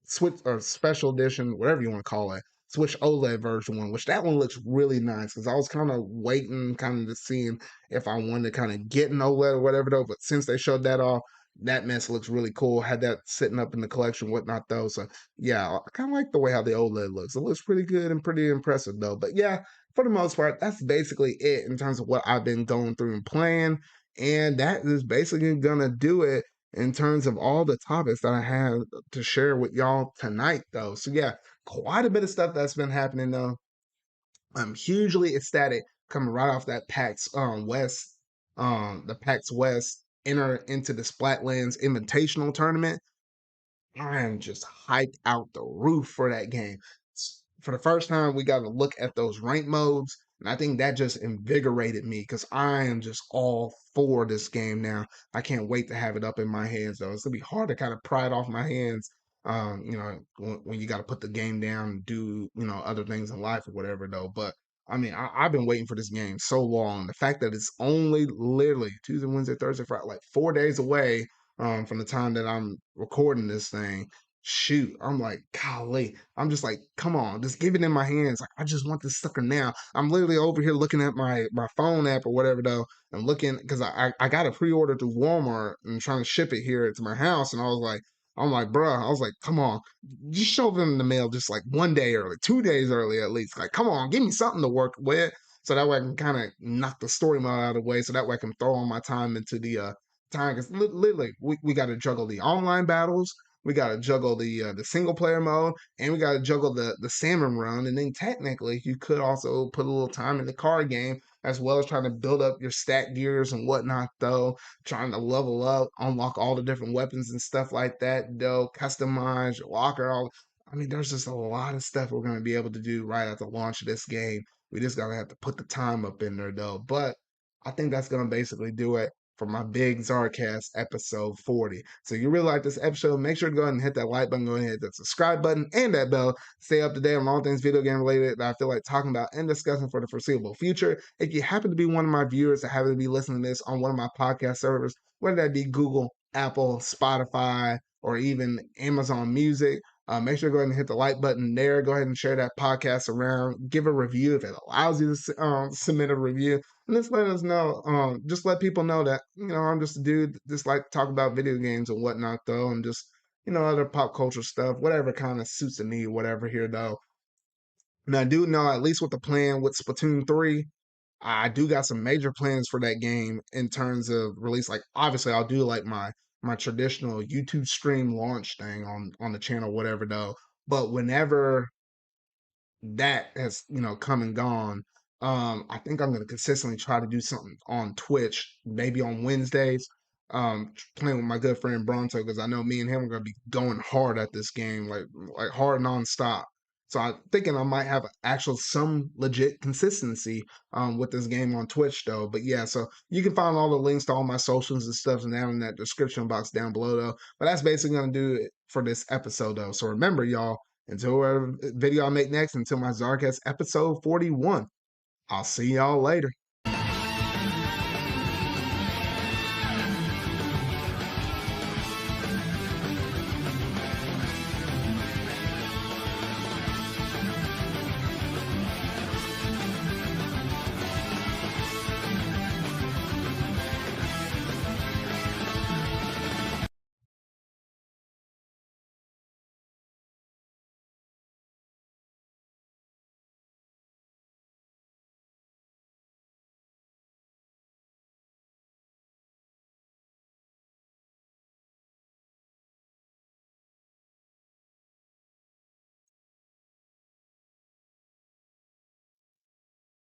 Switch or special edition, whatever you want to call it. Switch OLED version one, which that one looks really nice, because I was kind of waiting, kind of to seeing if I wanted to kind of get an OLED or whatever though. But since they showed that off, that mess looks really cool. Had that sitting up in the collection, whatnot though. So yeah, I kind of like the way how the OLED looks. It looks pretty good and pretty impressive though. But yeah, for the most part, that's basically it in terms of what I've been going through and playing. And that is basically gonna do it in terms of all the topics that I have to share with y'all tonight though. So yeah, quite a bit of stuff that's been happening though. I'm hugely ecstatic coming right off that PAX West, the PAX West enter into the Splatlands Invitational tournament. I am just hyped out the roof for that game. For the first time, we got to look at those rank modes, and I think that just invigorated me, because I am just all for this game now. I can't wait to have it up in my hands, though. It's gonna be hard to kind of pry it off my hands, when you got to put the game down and do other things in life or whatever, though. But I mean, I've been waiting for this game so long. The fact that it's only literally Tuesday, Wednesday, Thursday, Friday, like 4 days away from the time that I'm recording this thing. Shoot, I'm like, golly, I'm just like, come on, just give it in my hands. Like, I just want this sucker now. I'm literally over here looking at my phone app or whatever though. I'm looking because I got a pre-order through Walmart and trying to ship it here to my house, and I'm like, bruh, I was like, come on, just show them in the mail just like 1 day early, 2 days early at least. Like, come on, give me something to work with. So that way I can kind of knock the story mode out of the way. So that way I can throw all my time into the time, because literally we got to juggle the online battles, we got to juggle the single player mode, and we got to juggle the salmon run. And then technically you could also put a little time in the card game, as well as trying to build up your stat gears and whatnot though, trying to level up, unlock all the different weapons and stuff like that though, customize your locker. All I mean, there's just a lot of stuff we're going to be able to do right at the launch of this game. We just gotta have to put the time up in there though. But I think that's gonna basically do it for my big ZardCast episode 40. So you really like this episode, make sure to go ahead and hit that like button, go ahead and hit that subscribe button and that bell. Stay up to date on all things video game related that I feel like talking about and discussing for the foreseeable future. If you happen to be one of my viewers that happen to be listening to this on one of my podcast servers, whether that be Google, Apple, Spotify, or even Amazon Music, make sure to go ahead and hit the like button there. Go ahead and share that podcast around. Give a review if it allows you to submit a review. And just let us know, just let people know that, I'm just a dude just like to talk about video games and whatnot, though, and just, other pop culture stuff, whatever kind of suits the need, whatever here, though. And I do know, at least with the plan with Splatoon 3, I do got some major plans for that game in terms of release. Like, obviously, I'll do like my traditional YouTube stream launch thing on the channel, whatever, though. But whenever that has come and gone, I think I'm going to consistently try to do something on Twitch, maybe on Wednesdays, playing with my good friend Bronto, because I know me and him are going to be going hard at this game, like hard nonstop. So I'm thinking I might have actual some legit consistency with this game on Twitch, though. But yeah, so you can find all the links to all my socials and stuff down in that description box down below, though. But that's basically going to do it for this episode, though. So remember, y'all, until whatever video I make next, until my ZardCast episode 41, I'll see y'all later.